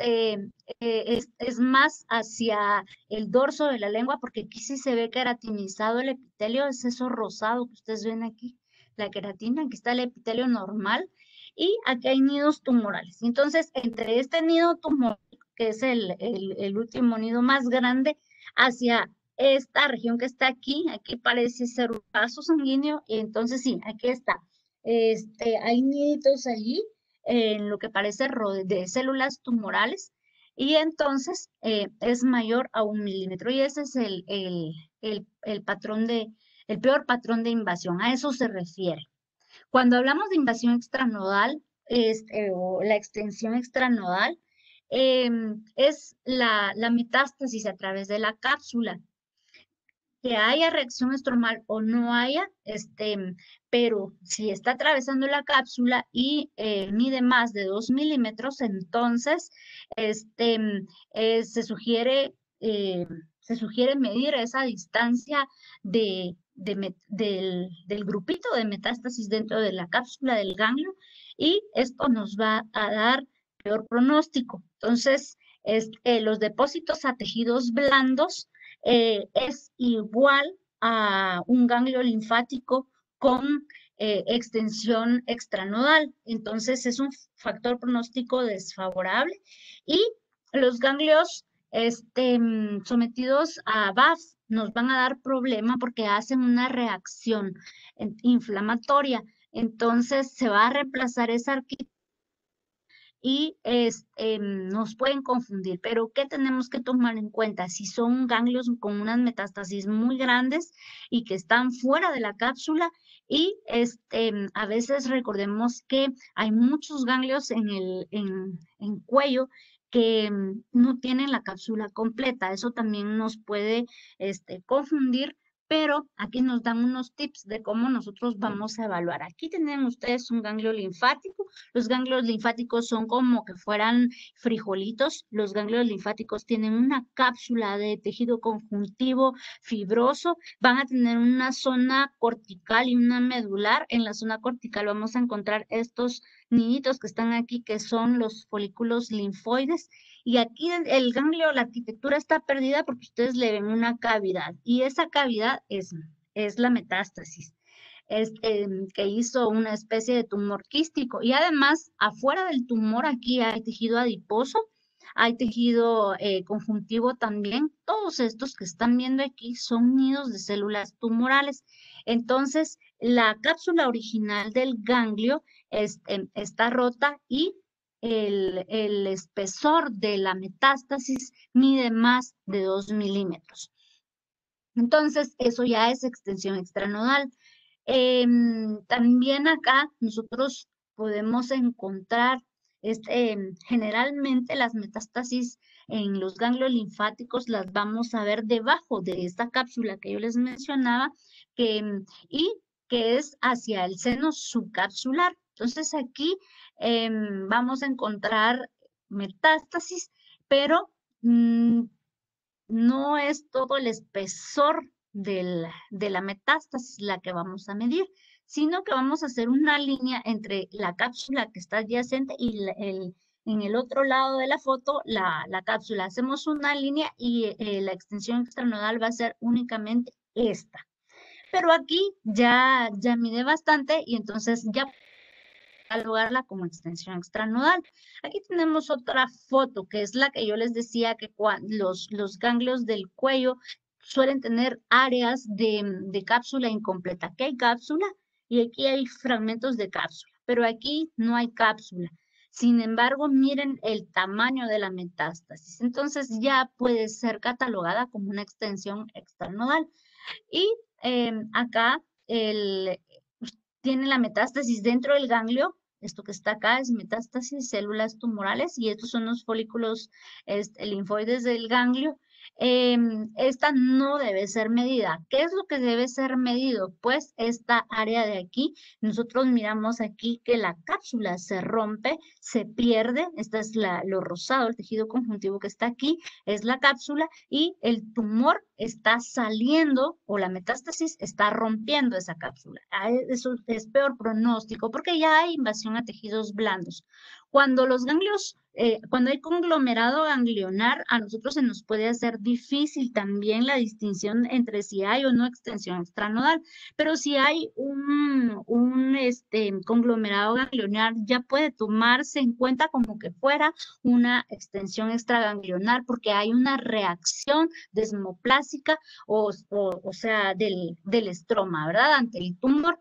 más hacia el dorso de la lengua, porque aquí sí se ve queratinizado el epitelio, es eso rosado que ustedes ven aquí, la queratina, aquí está el epitelio normal, y aquí hay nidos tumorales. Entonces, entre este nido tumoral, que es el último nido más grande, hacia esta región que está aquí parece ser un vaso sanguíneo, y entonces sí, aquí está. Hay niditos allí en lo que parece de células tumorales, y entonces es mayor a 1 milímetro, y ese es el peor patrón de invasión, a eso se refiere. Cuando hablamos de invasión extranodal, o la extensión extranodal, es la metástasis a través de la cápsula. Que haya reacción estromal o no haya, pero si está atravesando la cápsula y mide más de 2 milímetros, entonces se sugiere medir esa distancia del grupito de metástasis dentro de la cápsula del ganglio, y esto nos va a dar peor pronóstico. Entonces, los depósitos a tejidos blandos es igual a un ganglio linfático con extensión extranodal. Entonces es un factor pronóstico desfavorable, y los ganglios sometidos a BAF nos van a dar problema porque hacen una reacción inflamatoria. Entonces se va a reemplazar esa arquitectura y nos pueden confundir, pero ¿qué tenemos que tomar en cuenta? Si son ganglios con unas metástasis muy grandes y que están fuera de la cápsula, Y a veces recordemos que hay muchos ganglios en cuello que no tienen la cápsula completa. Eso también nos puede confundir, pero aquí nos dan unos tips de cómo nosotros vamos a evaluar. Aquí tienen ustedes un ganglio linfático. Los ganglios linfáticos son como que fueran frijolitos. Los ganglios linfáticos tienen una cápsula de tejido conjuntivo fibroso. Van a tener una zona cortical y una medular. En la zona cortical vamos a encontrar estos niñitos que están aquí, que son los folículos linfoides. Y aquí el ganglio, la arquitectura está perdida porque ustedes le ven una cavidad. Y esa cavidad es la metástasis. Que hizo una especie de tumor quístico. Y además, afuera del tumor aquí hay tejido adiposo, hay tejido conjuntivo también. Todos estos que están viendo aquí son nidos de células tumorales. Entonces, la cápsula original del ganglio está rota y el espesor de la metástasis mide más de 2 milímetros. Entonces, eso ya es extensión extranodal. También acá nosotros podemos encontrar generalmente las metástasis en los ganglios linfáticos las vamos a ver debajo de esta cápsula que yo les mencionaba y que es hacia el seno subcapsular. Entonces aquí vamos a encontrar metástasis, pero no es todo el espesor de la metástasis la que vamos a medir, sino que vamos a hacer una línea entre la cápsula que está adyacente y en el otro lado de la foto, la cápsula. Hacemos una línea y la extensión extranodal va a ser únicamente esta. Pero aquí ya mide bastante y entonces ya catalogarla como extensión extranodal. Aquí tenemos otra foto, que es la que yo les decía que los ganglios del cuello suelen tener áreas de cápsula incompleta. Aquí hay cápsula y aquí hay fragmentos de cápsula, pero aquí no hay cápsula. Sin embargo, miren el tamaño de la metástasis. Entonces ya puede ser catalogada como una extensión extranodal. Y acá tiene la metástasis dentro del ganglio. Esto que está acá es metástasis, células tumorales, y estos son los folículos linfoides del ganglio. Esta no debe ser medida. ¿Qué es lo que debe ser medido? Pues esta área de aquí, nosotros miramos aquí que la cápsula se rompe, se pierde. Esta es lo rosado, el tejido conjuntivo que está aquí, es la cápsula, y el tumor está saliendo o la metástasis está rompiendo esa cápsula. Eso es peor pronóstico porque ya hay invasión a tejidos blandos. Cuando los ganglios, cuando hay conglomerado ganglionar, a nosotros se nos puede hacer difícil también la distinción entre si hay o no extensión extranodal, pero si hay un conglomerado ganglionar, ya puede tomarse en cuenta como que fuera una extensión extraganglionar porque hay una reacción desmoplásica o sea, del estroma, ¿verdad? Ante el tumor.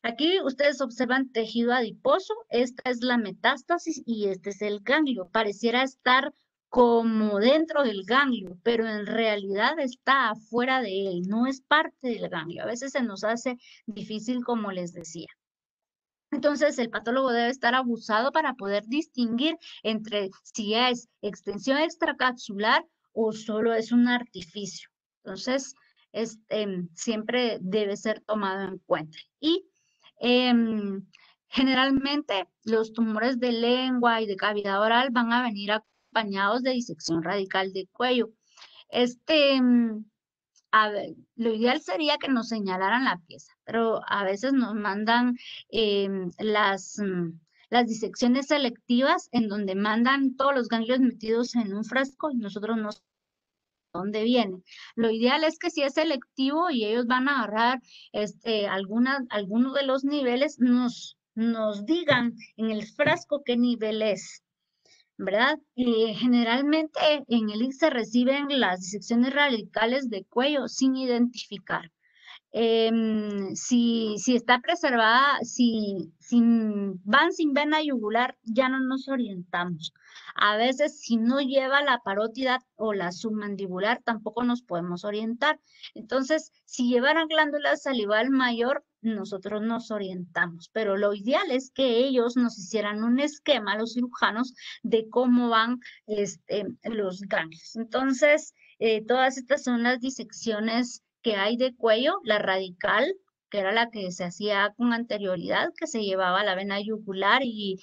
Aquí ustedes observan tejido adiposo, esta es la metástasis y este es el ganglio. Pareciera estar como dentro del ganglio, pero en realidad está afuera de él, no es parte del ganglio. A veces se nos hace difícil, como les decía. Entonces, el patólogo debe estar abusado para poder distinguir entre si es extensión extracapsular o solo es un artificio. Entonces, siempre debe ser tomado en cuenta. Y generalmente los tumores de lengua y de cavidad oral van a venir acompañados de disección radical de cuello. A ver, lo ideal sería que nos señalaran la pieza, pero a veces nos mandan las disecciones selectivas en donde mandan todos los ganglios metidos en un frasco y nosotros no sabemos dónde vienen. Lo ideal es que si es selectivo y ellos van a agarrar algunos de los niveles, nos digan en el frasco qué nivel es, ¿verdad? Y generalmente en el IC se reciben las disecciones radicales de cuello sin identificar. Si está preservada, si van sin vena yugular, ya no nos orientamos. A veces, si no lleva la parótida o la submandibular, tampoco nos podemos orientar. Entonces, si llevaran glándula salival mayor, nosotros nos orientamos. Pero lo ideal es que ellos nos hicieran un esquema, los cirujanos, de cómo van los ganglios. Entonces, todas estas son las disecciones que hay de cuello, la radical, que era la que se hacía con anterioridad, que se llevaba la vena yugular y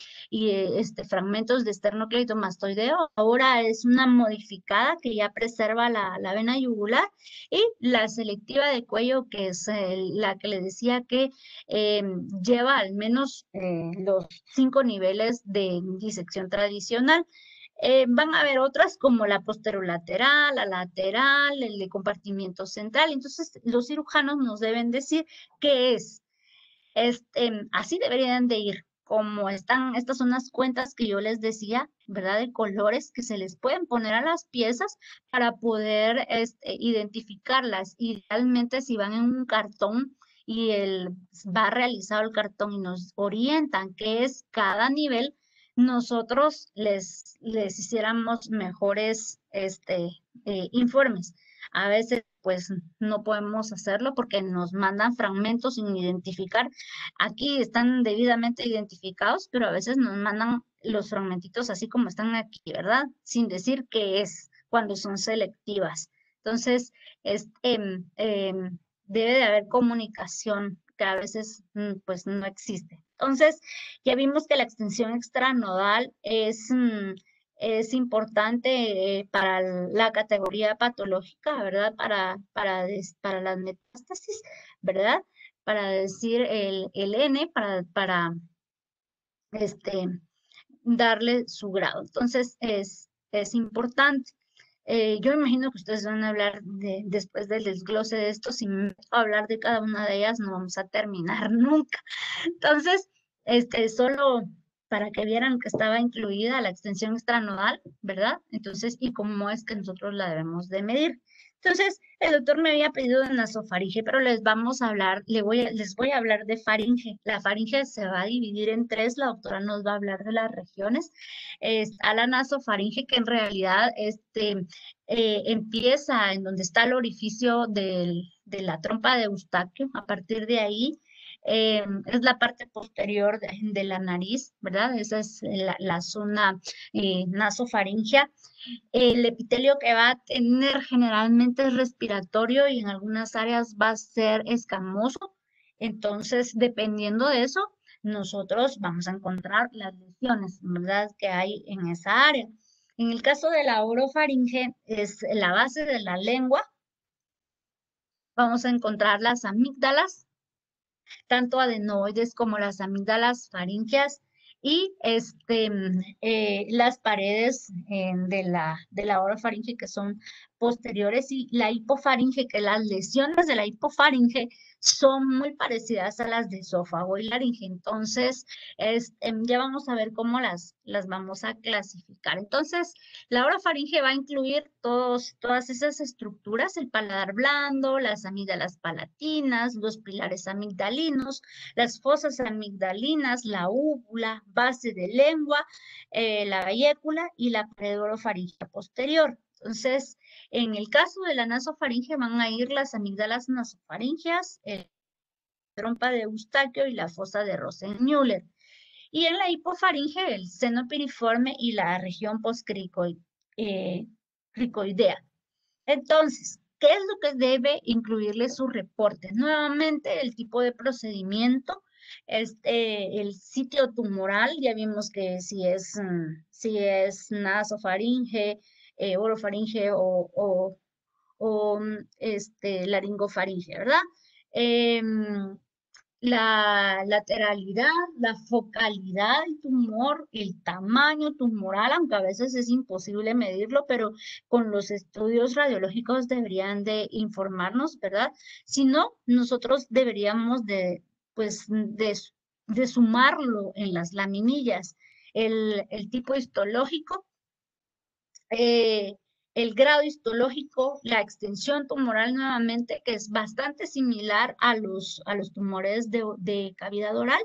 fragmentos de esternocleidomastoideo. Ahora es una modificada que ya preserva la vena yugular, y la selectiva de cuello, que es la que le decía que lleva al menos los 5 niveles de disección tradicional. Van a haber otras como la posterolateral, la lateral, el de compartimiento central. Entonces, los cirujanos nos deben decir qué es. Así deberían de ir, como están, estas son las cuentas que yo les decía, ¿verdad? De colores que se les pueden poner a las piezas para poder identificarlas. Idealmente, si van en un cartón y va realizado el cartón y nos orientan qué es cada nivel, nosotros les hiciéramos mejores informes. A veces, pues, no podemos hacerlo porque nos mandan fragmentos sin identificar. Aquí están debidamente identificados, pero a veces nos mandan los fragmentitos así como están aquí, ¿verdad? Sin decir qué es cuando son selectivas. Entonces, debe de haber comunicación que a veces, pues, no existe. Entonces, ya vimos que la extensión extranodal es importante para la categoría patológica, ¿verdad? Para las metástasis, ¿verdad? Para decir el N, para este, darle su grado. Entonces, es importante. Yo imagino que ustedes van a hablar después del desglose de esto, si me meto a hablar de cada una de ellas, no vamos a terminar nunca. Entonces, solo para que vieran que estaba incluida la extensión extranodal, ¿verdad? Entonces, y cómo es que nosotros la debemos de medir. Entonces, el doctor me había pedido de nasofaringe, pero les vamos a hablar, les voy a hablar de faringe. La faringe se va a dividir en tres, la doctora nos va a hablar de las regiones. Está la nasofaringe, que en realidad empieza en donde está el orificio de la trompa de Eustaquio. A partir de ahí es la parte posterior de la nariz, ¿verdad? Esa es la zona nasofaringea. El epitelio que va a tener generalmente es respiratorio y en algunas áreas va a ser escamoso. Entonces, dependiendo de eso, nosotros vamos a encontrar las lesiones, ¿verdad?, que hay en esa área. En el caso de la orofaringe, es la base de la lengua. Vamos a encontrar las amígdalas, tanto adenoides como las amígdalas faríngeas, y las paredes de la orofaringe, que son posteriores, y la hipofaringe, que las lesiones de la hipofaringe son muy parecidas a las de esófago y laringe. Entonces, ya vamos a ver cómo las vamos a clasificar. Entonces, la orofaringe va a incluir todas esas estructuras: el paladar blando, las amígdalas palatinas, los pilares amigdalinos, las fosas amigdalinas, la úvula, base de lengua, la vallécula y la pared orofaringea posterior. Entonces, en el caso de la nasofaringe van a ir las amígdalas nasofaringeas, trompa de Eustaquio y la fosa de Rosenmüller. Y en la hipofaringe, el seno piriforme y la región postcricoidea. Entonces, ¿qué es lo que debe incluirle su reporte? Nuevamente, el tipo de procedimiento, el sitio tumoral. Ya vimos que si es nasofaringe, orofaringe o laringofaringe, ¿verdad? La lateralidad, la focalidad del tumor, el tamaño tumoral, aunque a veces es imposible medirlo, pero con los estudios radiológicos deberían de informarnos, ¿verdad? Si no, nosotros deberíamos pues, de sumarlo en las laminillas. El tipo histológico, el grado histológico, la extensión tumoral nuevamente, que es bastante similar a los tumores de cavidad oral,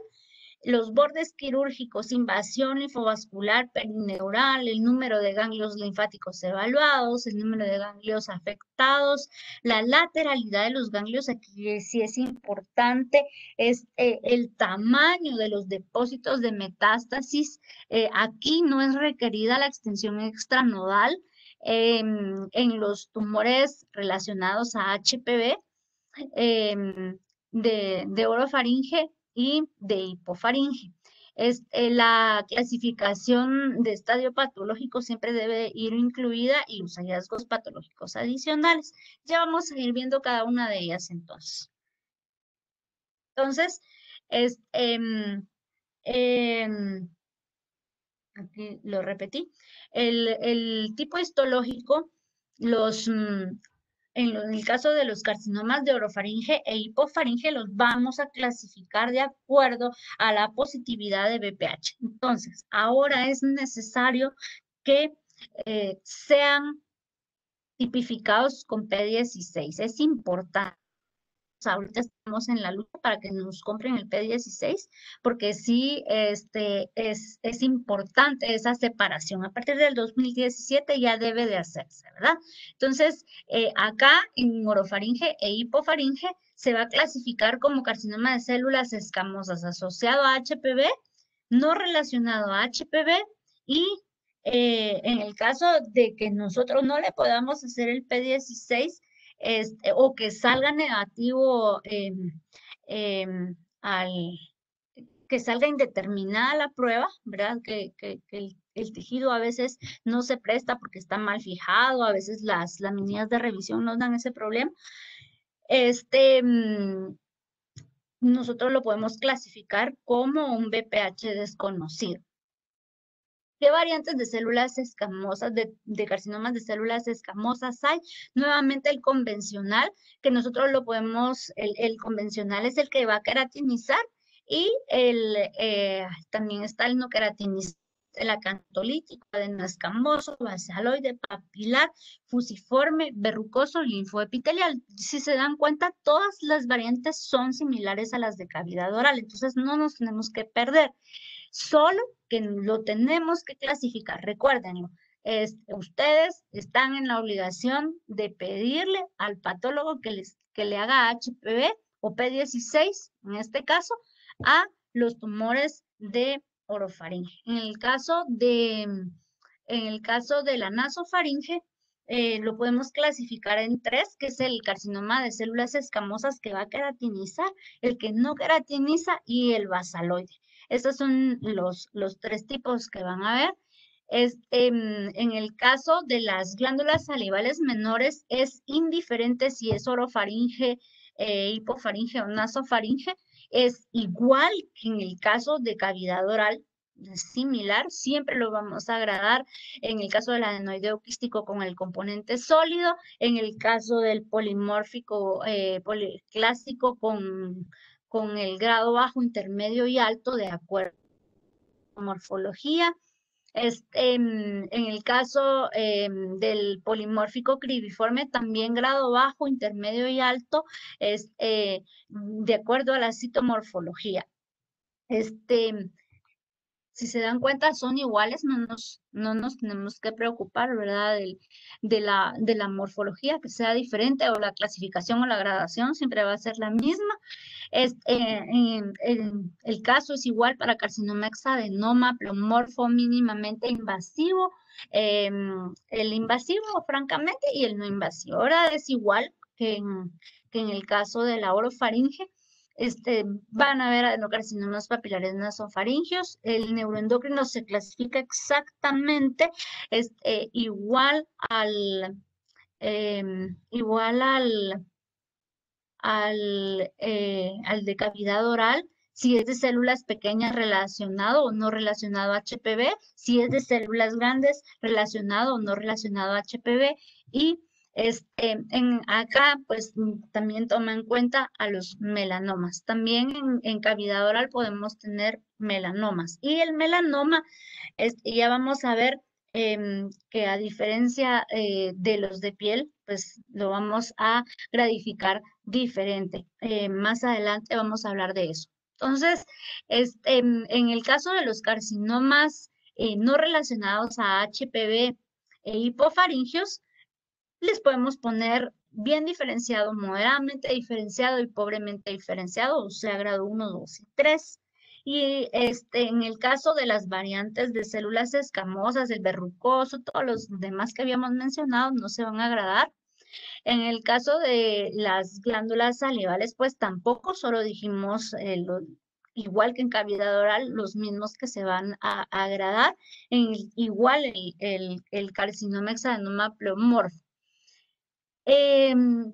los bordes quirúrgicos, invasión linfovascular perineural, el número de ganglios linfáticos evaluados, el número de ganglios afectados, la lateralidad de los ganglios, aquí sí es importante, es el tamaño de los depósitos de metástasis, aquí no es requerida la extensión extranodal en los tumores relacionados a HPV, de orofaringe y de hipofaringe. La clasificación de estadio patológico siempre debe ir incluida y los hallazgos patológicos adicionales. Ya vamos a ir viendo cada una de ellas entonces. Entonces, aquí lo repetí, el tipo histológico, en el caso de los carcinomas de orofaringe e hipofaringe, los vamos a clasificar de acuerdo a la positividad de BPH. Entonces, ahora es necesario que sean tipificados con P16. Es importante. Ahorita estamos en la lucha para que nos compren el P16, porque sí es importante esa separación. A partir del 2017 ya debe de hacerse, ¿verdad? Entonces, acá en orofaringe e hipofaringe se va a clasificar como carcinoma de células escamosas asociado a HPV, no relacionado a HPV, y en el caso de que nosotros no le podamos hacer el P16, o que salga negativo que salga indeterminada la prueba, ¿verdad? Que el tejido a veces no se presta porque está mal fijado, a veces las laminillas de revisión nos dan ese problema. Nosotros lo podemos clasificar como un BPH desconocido. ¿Qué variantes de células escamosas, de carcinomas de células escamosas hay? Nuevamente el convencional, que nosotros lo podemos, el convencional es el que va a queratinizar, y también está el no queratinizado, el acantolítico, adenoescamoso, basaloide, papilar, fusiforme, verrucoso, linfoepitelial. Si se dan cuenta, todas las variantes son similares a las de cavidad oral, entonces no nos tenemos que perder. Solo que lo tenemos que clasificar, recuérdenlo. Ustedes están en la obligación de pedirle al patólogo que le haga HPV o P16, en este caso, a los tumores de orofaringe. En el caso de la nasofaringe, lo podemos clasificar en 3, que es el carcinoma de células escamosas que va a queratinizar, el que no queratiniza y el basaloide. Estos son los 3 tipos que van a ver. En el caso de las glándulas salivales menores, es indiferente si es orofaringe, hipofaringe o nasofaringe. Es igual que en el caso de cavidad oral, similar, siempre lo vamos a agradar en el caso del adenoideo quístico con el componente sólido, en el caso del polimórfico policlásico con el grado bajo, intermedio y alto de acuerdo a la morfología. En el caso del polimórfico cribiforme, también grado bajo, intermedio y alto, de acuerdo a la citomorfología. Si se dan cuenta, son iguales, no nos tenemos que preocupar, ¿verdad? De la morfología, que sea diferente, o la clasificación o la gradación siempre va a ser la misma. El caso es igual para carcinoma hexadenoma, pleomorfo, mínimamente invasivo, el invasivo, francamente, y el no invasivo. Ahora es igual que en el caso de la orofaringe. Van a haber adenocarcinomas papilares nasofaringios. El neuroendocrino se clasifica exactamente igual al de cavidad oral, si es de células pequeñas relacionado o no relacionado a HPV, si es de células grandes relacionado o no relacionado a HPV, y acá pues también toma en cuenta a los melanomas. También en cavidad oral podemos tener melanomas, y el melanoma, ya vamos a ver que a diferencia de los de piel, pues lo vamos a gradificar diferente. Más adelante vamos a hablar de eso. Entonces, en el caso de los carcinomas no relacionados a HPV e hipofaringios, les podemos poner bien diferenciado, moderadamente diferenciado y pobremente diferenciado, o sea, grado 1, 2 y 3. Y en el caso de las variantes de células escamosas, el verrucoso, todos los demás que habíamos mencionado no se van a agradar. En el caso de las glándulas salivales, pues tampoco, solo dijimos igual que en cavidad oral, los mismos que se van a agradar. Igual el carcinoma hexadenoma pleomorfo. Em,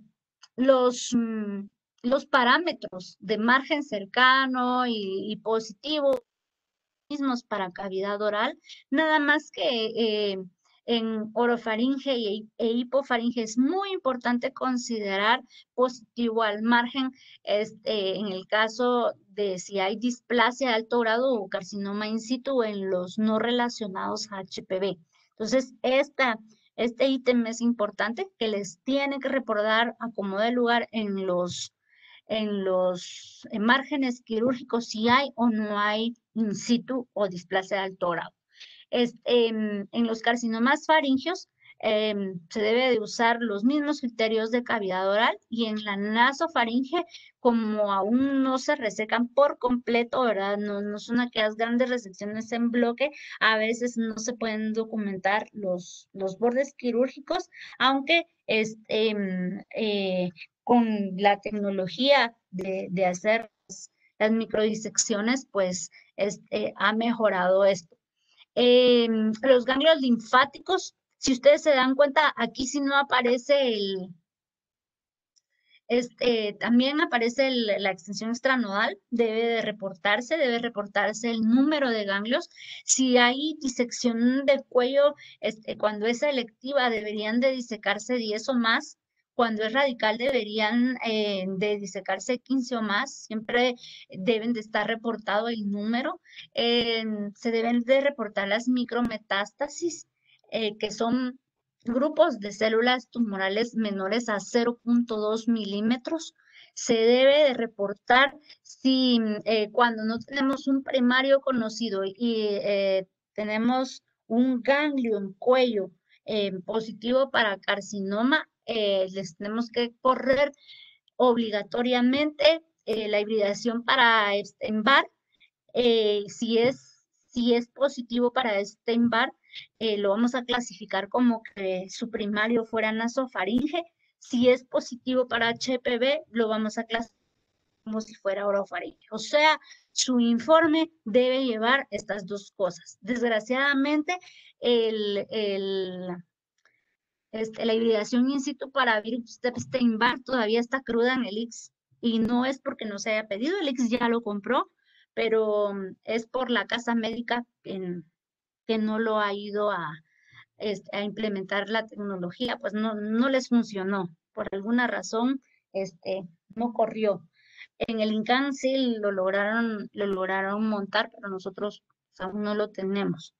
los, mm, los parámetros de margen cercano y positivo mismos para cavidad oral, nada más que en orofaringe e hipofaringe es muy importante considerar positivo al margen en el caso de si hay displasia de alto grado o carcinoma in situ en los no relacionados a HPV. Entonces, este ítem es importante que les tiene que reportar a como de lugar en los márgenes quirúrgicos si hay o no hay in situ o displasia de alto grado. En los carcinomas faringios se debe de usar los mismos criterios de cavidad oral y en la nasofaringe, como aún no se resecan por completo, ¿verdad? No son aquellas grandes resecciones en bloque, a veces no se pueden documentar los bordes quirúrgicos, aunque con la tecnología de hacer las microdisecciones, pues ha mejorado esto. Los ganglios linfáticos, si ustedes se dan cuenta, aquí sí no aparece también aparece la extensión extranodal, debe reportarse el número de ganglios. Si hay disección del cuello, cuando es selectiva, deberían de disecarse 10 o más. Cuando es radical, deberían de disecarse 15 o más. Siempre deben de estar reportado el número. Se deben de reportar las micrometástasis, que son grupos de células tumorales menores a 0.2 milímetros. Se debe de reportar si cuando no tenemos un primario conocido y tenemos un ganglio en cuello positivo para carcinoma, les tenemos que correr obligatoriamente la hibridación para Epstein-Barr. Si es positivo para Epstein-Barr, lo vamos a clasificar como que su primario fuera nasofaringe. Si es positivo para HPV, lo vamos a clasificar como si fuera orofaringe. O sea, su informe debe llevar estas dos cosas. Desgraciadamente, la hibridación in situ para virus de Epstein-Barr todavía está cruda en el IX y no es porque no se haya pedido, el IX ya lo compró, pero es por la casa médica que no lo ha ido a implementar la tecnología, pues no les funcionó, por alguna razón no corrió. En el INCAN sí lo lograron montar, pero nosotros aún no lo tenemos.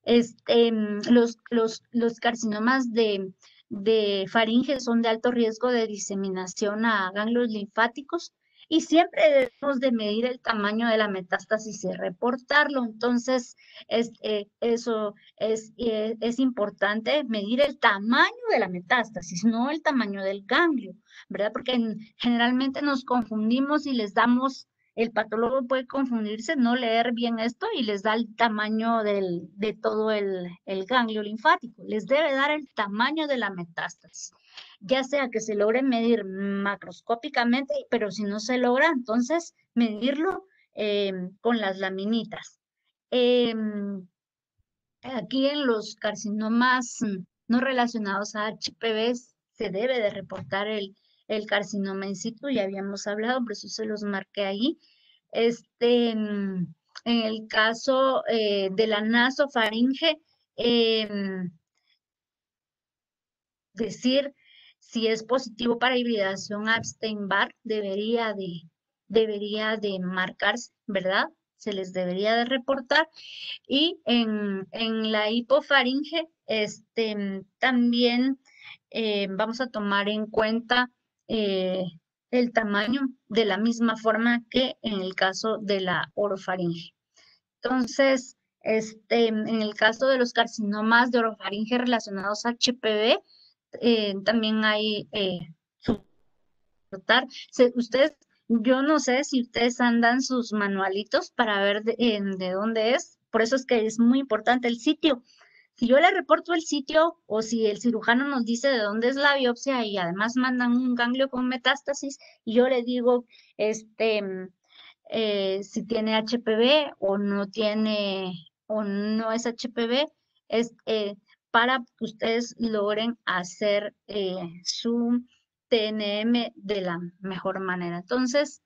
Los carcinomas de faringe son de alto riesgo de diseminación a ganglios linfáticos y siempre debemos de medir el tamaño de la metástasis y reportarlo. Entonces, eso es importante, medir el tamaño de la metástasis, no el tamaño del ganglio, ¿verdad? Porque generalmente nos confundimos y les damos el patólogo puede confundirse, no leer bien esto y les da el tamaño de todo el ganglio linfático. Les debe dar el tamaño de la metástasis, ya sea que se logre medir macroscópicamente, pero si no se logra, entonces medirlo con las laminitas. Aquí en los carcinomas no relacionados a HPV se debe de reportar el carcinoma in situ, ya habíamos hablado, por eso se los marqué ahí. En el caso de la nasofaringe, decir si es positivo para hibridación a Epstein-Barr debería de marcarse, ¿verdad? se les debería de reportar. Y en la hipofaringe, también vamos a tomar en cuenta eh, el tamaño de la misma forma que en el caso de la orofaringe. Entonces, en el caso de los carcinomas de orofaringe relacionados a HPV, también hay ustedes, yo no sé si ustedes andan sus manualitos para ver de dónde es, por eso es que es muy importante el sitio. Si yo le reporto el sitio o si el cirujano nos dice de dónde es la biopsia y además mandan un ganglio con metástasis y yo le digo, si tiene HPV o no es HPV, es para que ustedes logren hacer su TNM de la mejor manera. Entonces,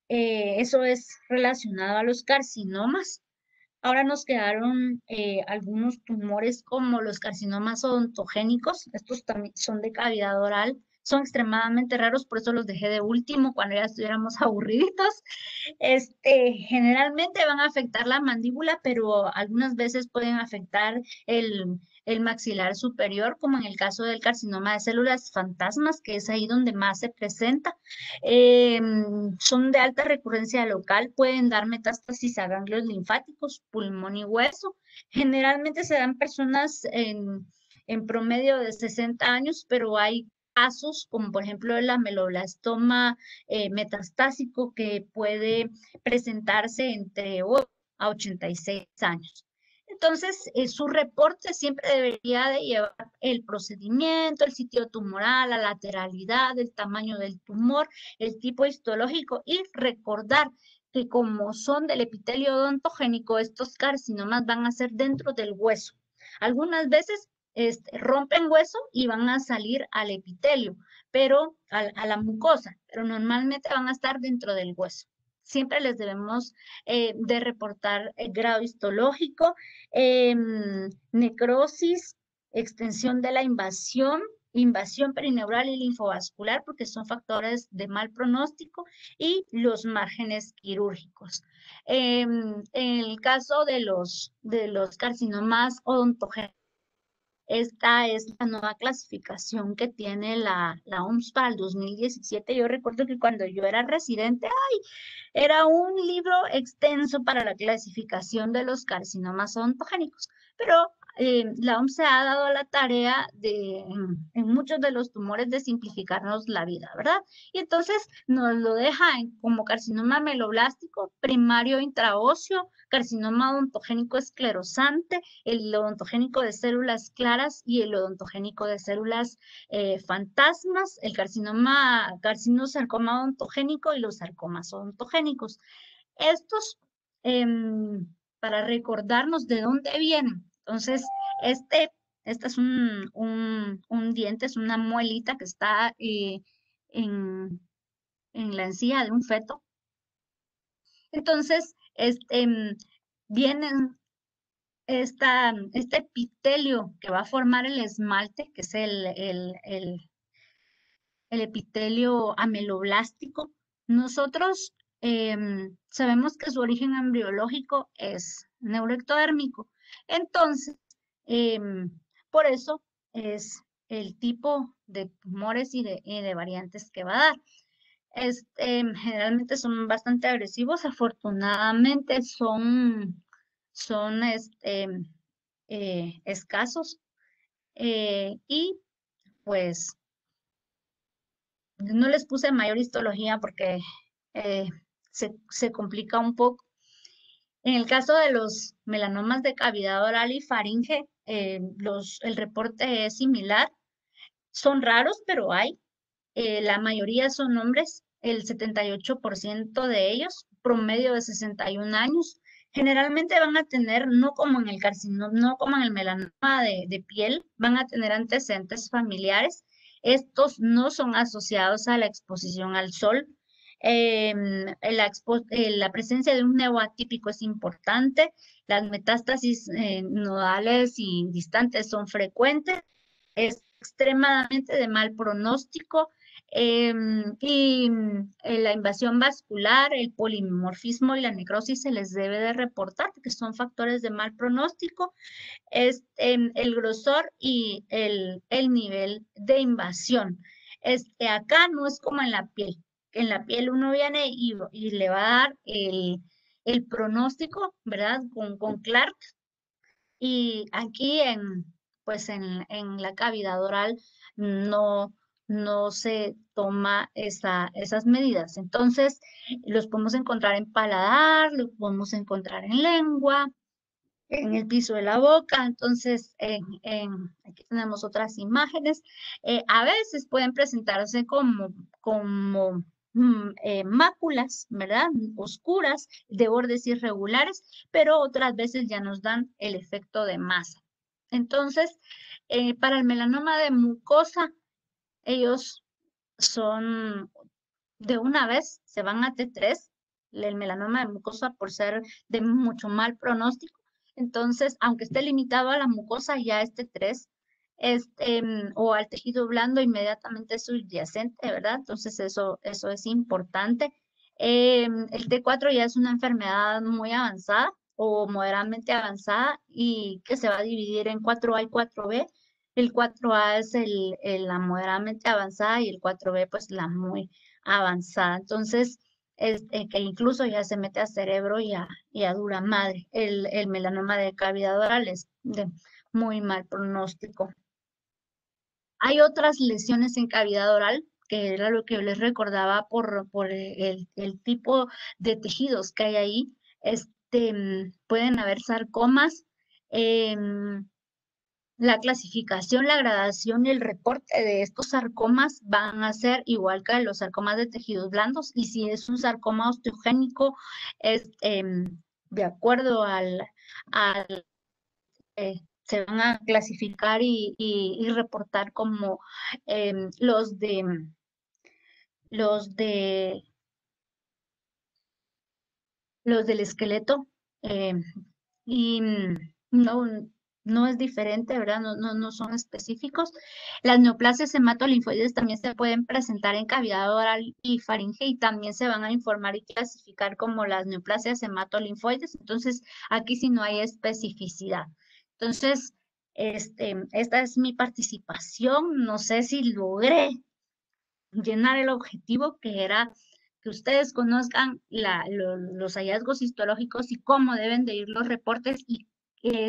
eso es relacionado a los carcinomas. Ahora nos quedaron algunos tumores como los carcinomas odontogénicos. Estos también son de cavidad oral. Son extremadamente raros, por eso los dejé de último cuando ya estuviéramos aburriditos. Generalmente van a afectar la mandíbula, pero algunas veces pueden afectar el maxilar superior, como en el caso del carcinoma de células fantasmas, que es ahí donde más se presenta. Son de alta recurrencia local, pueden dar metástasis a ganglios linfáticos, pulmón y hueso. Generalmente se dan personas en promedio de 60 años, pero hay casos como por ejemplo el ameloblastoma metastásico que puede presentarse entre 8 a 86 años. Entonces, su reporte siempre debería de llevar el procedimiento, el sitio tumoral, la lateralidad, el tamaño del tumor, el tipo histológico y recordar que como son del epitelio odontogénico, estos carcinomas van a ser dentro del hueso. Algunas veces rompen hueso y van a salir al epitelio, pero a la mucosa, pero normalmente van a estar dentro del hueso. Siempre les debemos de reportar grado histológico, necrosis, extensión de la invasión perineural y linfovascular, porque son factores de mal pronóstico, y los márgenes quirúrgicos. En el caso de los carcinomas odontogénicos, esta es la nueva clasificación que tiene la OMS para el 2017. Yo recuerdo que cuando yo era residente, era un libro extenso para la clasificación de los carcinomas odontogénicos, pero la OMS se ha dado la tarea en muchos de los tumores de simplificarnos la vida, ¿verdad? Y entonces nos lo deja como carcinoma meloblástico, primario intraóseo, carcinoma odontogénico esclerosante, el odontogénico de células claras y el odontogénico de células fantasmas, el carcinosarcoma odontogénico y los sarcomas odontogénicos. Estos, para recordarnos de dónde vienen. Entonces, este es un diente, es una muelita que está en la encía de un feto. Entonces, vienen este epitelio que va a formar el esmalte, que es el epitelio ameloblástico. Nosotros sabemos que su origen embriológico es neuroectodérmico. Entonces, por eso es el tipo de tumores y de variantes que va a dar. Generalmente son bastante agresivos, afortunadamente son escasos y pues no les puse mayor histología porque se complica un poco. En el caso de los melanomas de cavidad oral y faringe, el reporte es similar. Son raros, pero hay. La mayoría son hombres, el 78% de ellos, promedio de 61 años. Generalmente van a tener, no como en el carcinoma, no como en el melanoma de piel, van a tener antecedentes familiares. Estos no son asociados a la exposición al sol. La presencia de un neoatípico es importante. Las metástasis nodales y distantes son frecuentes. Es extremadamente de mal pronóstico. La invasión vascular, el polimorfismo y la necrosis se les debe de reportar, que son factores de mal pronóstico, el grosor y el nivel de invasión. Acá no es como en la piel. En la piel uno viene y le va a dar el pronóstico, ¿verdad? Con Clark. Y aquí pues en la cavidad oral no, no se toma esas medidas. Entonces, los podemos encontrar en paladar, los podemos encontrar en lengua, en el piso de la boca. Entonces, aquí tenemos otras imágenes. A veces pueden presentarse como máculas, ¿verdad? Oscuras, de bordes irregulares, pero otras veces ya nos dan el efecto de masa. Entonces, para el melanoma de mucosa, ellos son de una vez, se van a T3, el melanoma de mucosa por ser de mucho mal pronóstico. Entonces, aunque esté limitado a la mucosa, ya es T3, o al tejido blando inmediatamente subyacente, ¿verdad? Entonces, eso es importante. El T4 ya es una enfermedad muy avanzada o moderadamente avanzada y que se va a dividir en 4A y 4B. El 4A es la moderadamente avanzada y el 4B pues la muy avanzada. Entonces, que incluso ya se mete a cerebro y a dura madre. El melanoma de cavidad oral es de muy mal pronóstico. Hay otras lesiones en cavidad oral, que era lo que yo les recordaba por el tipo de tejidos que hay ahí. Pueden haber sarcomas. La clasificación, la gradación y el reporte de estos sarcomas van a ser igual que los sarcomas de tejidos blandos, y si es un sarcoma osteogénico, es de acuerdo se van a clasificar y reportar como los los de los del esqueleto, y no, no es diferente, ¿verdad? No son específicos. Las neoplasias hematolinfoides también se pueden presentar en cavidad oral y faringe, y también se van a informar y clasificar como las neoplasias hematolinfoides. Entonces, aquí sí no hay especificidad. Entonces, esta es mi participación. No sé si logré llenar el objetivo, que era que ustedes conozcan los hallazgos histológicos y cómo deben de ir los reportes, y qué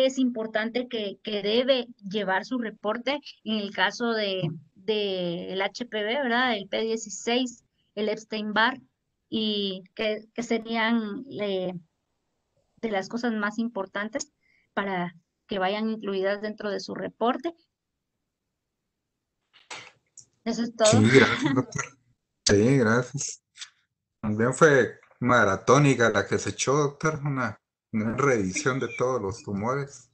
es importante que debe llevar su reporte en el caso del HPV, ¿verdad? El P16, el Epstein-Barr, y que serían de las cosas más importantes para que vayan incluidas dentro de su reporte. Eso es todo. Sí, gracias, doctor. Sí, gracias. También fue maratónica la que se echó, doctor, una revisión de todos los tumores.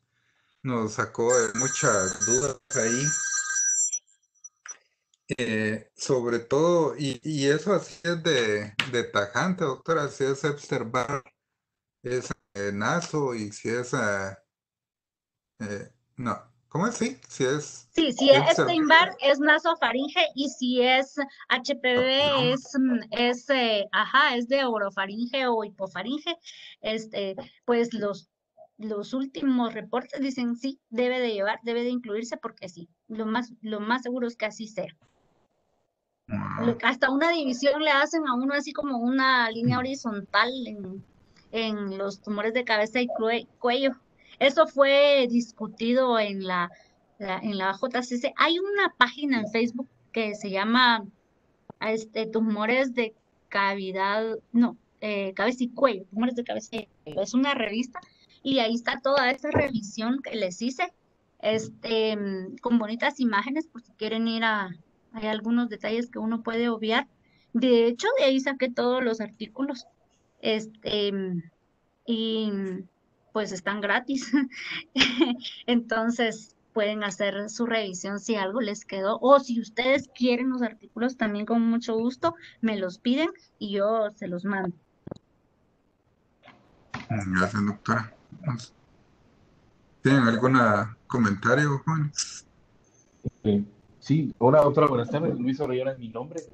Nos sacó de muchas dudas ahí, sobre todo, y eso así es de tajante, doctora, si es Epstein-Barr, es naso, y si es, no, ¿cómo es? Sí, si es Sí, si es Epstein, Epstein-Barr es nasofaringe, y si es HPV papiloma. es de orofaringe o hipofaringe. Pues los últimos reportes dicen sí, debe de incluirse, porque sí, lo más seguro es que así sea. Hasta una división le hacen a uno, así como una línea horizontal en los tumores de cabeza y cuello. Eso fue discutido en la JCC. Hay una página en Facebook que se llama tumores de cavidad, no, cabeza y cuello, tumores de cabeza y cuello. Es una revista, y ahí está toda esa revisión que les hice, con bonitas imágenes, por si quieren hay algunos detalles que uno puede obviar. De hecho, de ahí saqué todos los artículos, este, y pues están gratis. Entonces pueden hacer su revisión si algo les quedó, o si ustedes quieren los artículos, también con mucho gusto me los piden y yo se los mando. Gracias, doctora. ¿Tienen algún comentario, jóvenes? Sí. Sí, hola doctora, buenas tardes. Luis Orellana es mi nombre,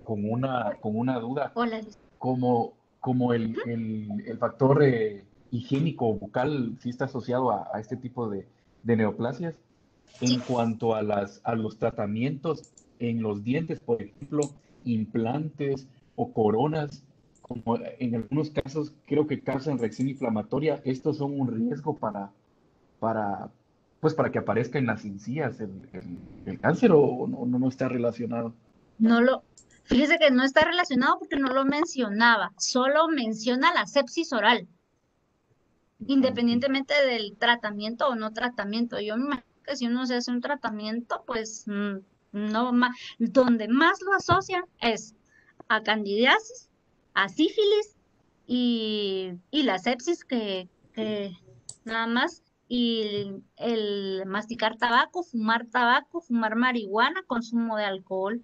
con una duda. Hola, Liz. Como el factor higiénico bucal sí está asociado a este tipo de neoplasias, en Sí. cuanto a los tratamientos en los dientes, por ejemplo, implantes o coronas, como en algunos casos creo que causan reacción inflamatoria, estos son un riesgo para, pues para que aparezca en las encías el cáncer o no está relacionado. No lo, fíjese que no está relacionado porque no lo mencionaba, solo menciona la sepsis oral, Ah, ok. independientemente del tratamiento o no tratamiento. Yo me imagino que si uno se hace un tratamiento, pues no más, donde más lo asocian es a candidiasis, a sífilis y la sepsis que nada más, y el masticar tabaco, fumar marihuana, consumo de alcohol.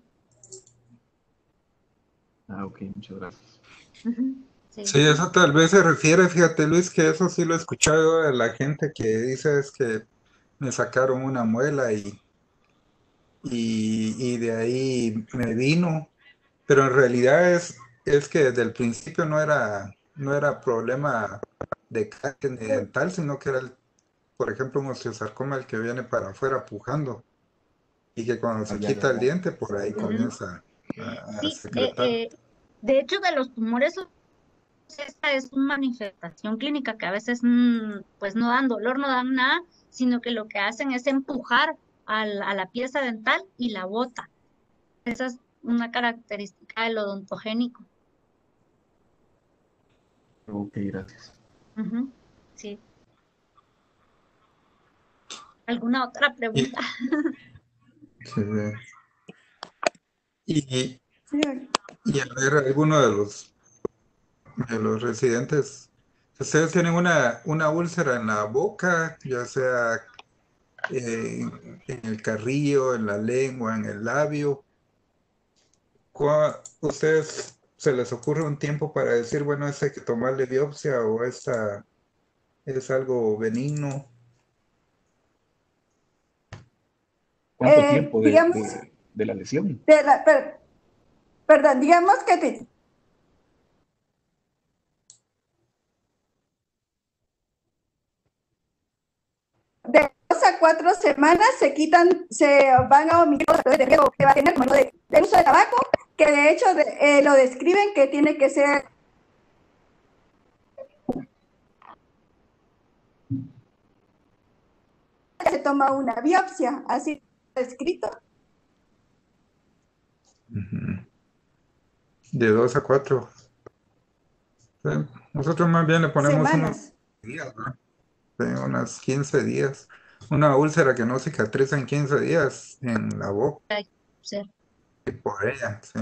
Ah, ok, muchas gracias. Ujú, sí. Sí, eso tal vez se refiere, fíjate Luis, que eso sí lo he escuchado de la gente que dice es que me sacaron una muela y de ahí me vino, pero en realidad es que desde el principio no era problema de caries ni dental, sino que era, por ejemplo, un osteosarcoma el que viene para afuera pujando y que cuando Ah, se ya, ya, quita el ya. diente, por ahí Ujú. comienza a Sí, secretar. de hecho, de los tumores, esta es una manifestación clínica que a veces pues no dan dolor, no dan nada, sino que lo que hacen es empujar a la pieza dental y la bota. Esa es una característica del odontogénico. Ok, gracias. Ujú, sí. ¿Alguna otra Y, pregunta? sí, y, Sí, y a ver, alguno de los residentes, ustedes tienen una úlcera en la boca, ya sea en el carrillo, en la lengua, en el labio. ¿Ustedes se les ocurre un tiempo para decir, bueno, esta hay que tomarle biopsia o esta es algo benigno? ¿Cuánto tiempo digamos, de la lesión? de perdón, digamos que de 2 a 4 semanas se quitan, se van a omitir los factores de riesgo que va a tener, como de uso de tabaco, que de hecho lo describen que tiene que ser, se toma una biopsia, así escrito. Ujú. De 2 a 4. Sí. Nosotros más bien le ponemos unos Semanas. días, ¿no? Sí, unas 15 días. Una úlcera que no cicatriza en 15 días en la boca, Sí. por ella, sí.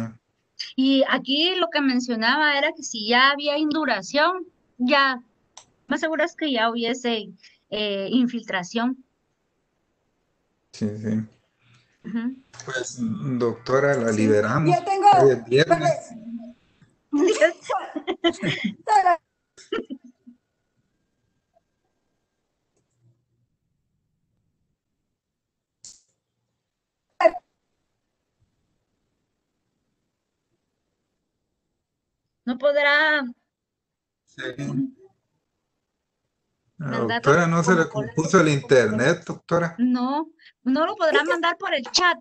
Y aquí lo que mencionaba era que si ya había induración, ya, más seguro es que ya hubiese infiltración. Sí, sí. Ujú. Pues, doctora, la Sí, liberamos. yo tengo, Hoy es pero, viernes. Sí, no podrá Sí. La mandarlo doctora no se le como cola. compuso el internet, doctora. No, no lo podrá mandar por el chat.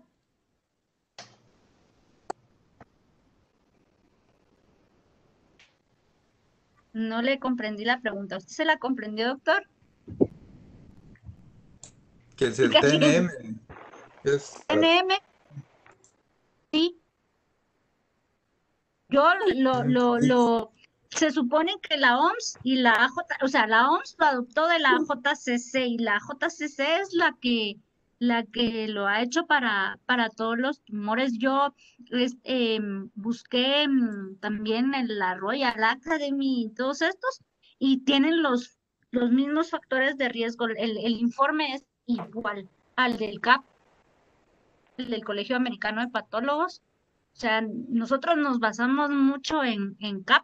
No le comprendí la pregunta. ¿Usted se la comprendió, doctor? Que si el Porque aquí TNM es NM, sí, yo se supone que la OMS y la AJ, o sea, la OMS lo adoptó de la JCC y la JCC es la que lo ha hecho para todos los tumores. Yo busqué también en la Royal Academy y todos estos y tienen los mismos factores de riesgo. El informe es igual al del CAP, el del Colegio Americano de Patólogos. O sea, nosotros nos basamos mucho en CAP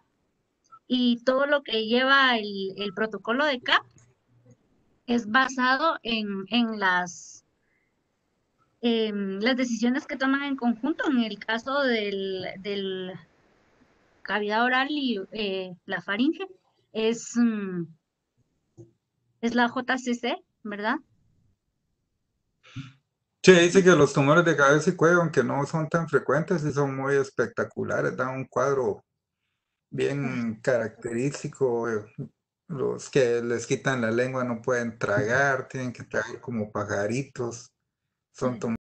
y todo lo que lleva el protocolo de CAP es basado las decisiones que toman en conjunto en el caso del cavidad oral y la faringe es, es la JCC, ¿verdad? Sí, dice que los tumores de cabeza y cuello, aunque no son tan frecuentes, sí son muy espectaculares, dan un cuadro bien característico. Los que les quitan la lengua no pueden tragar, tienen que tragar como pajaritos. Son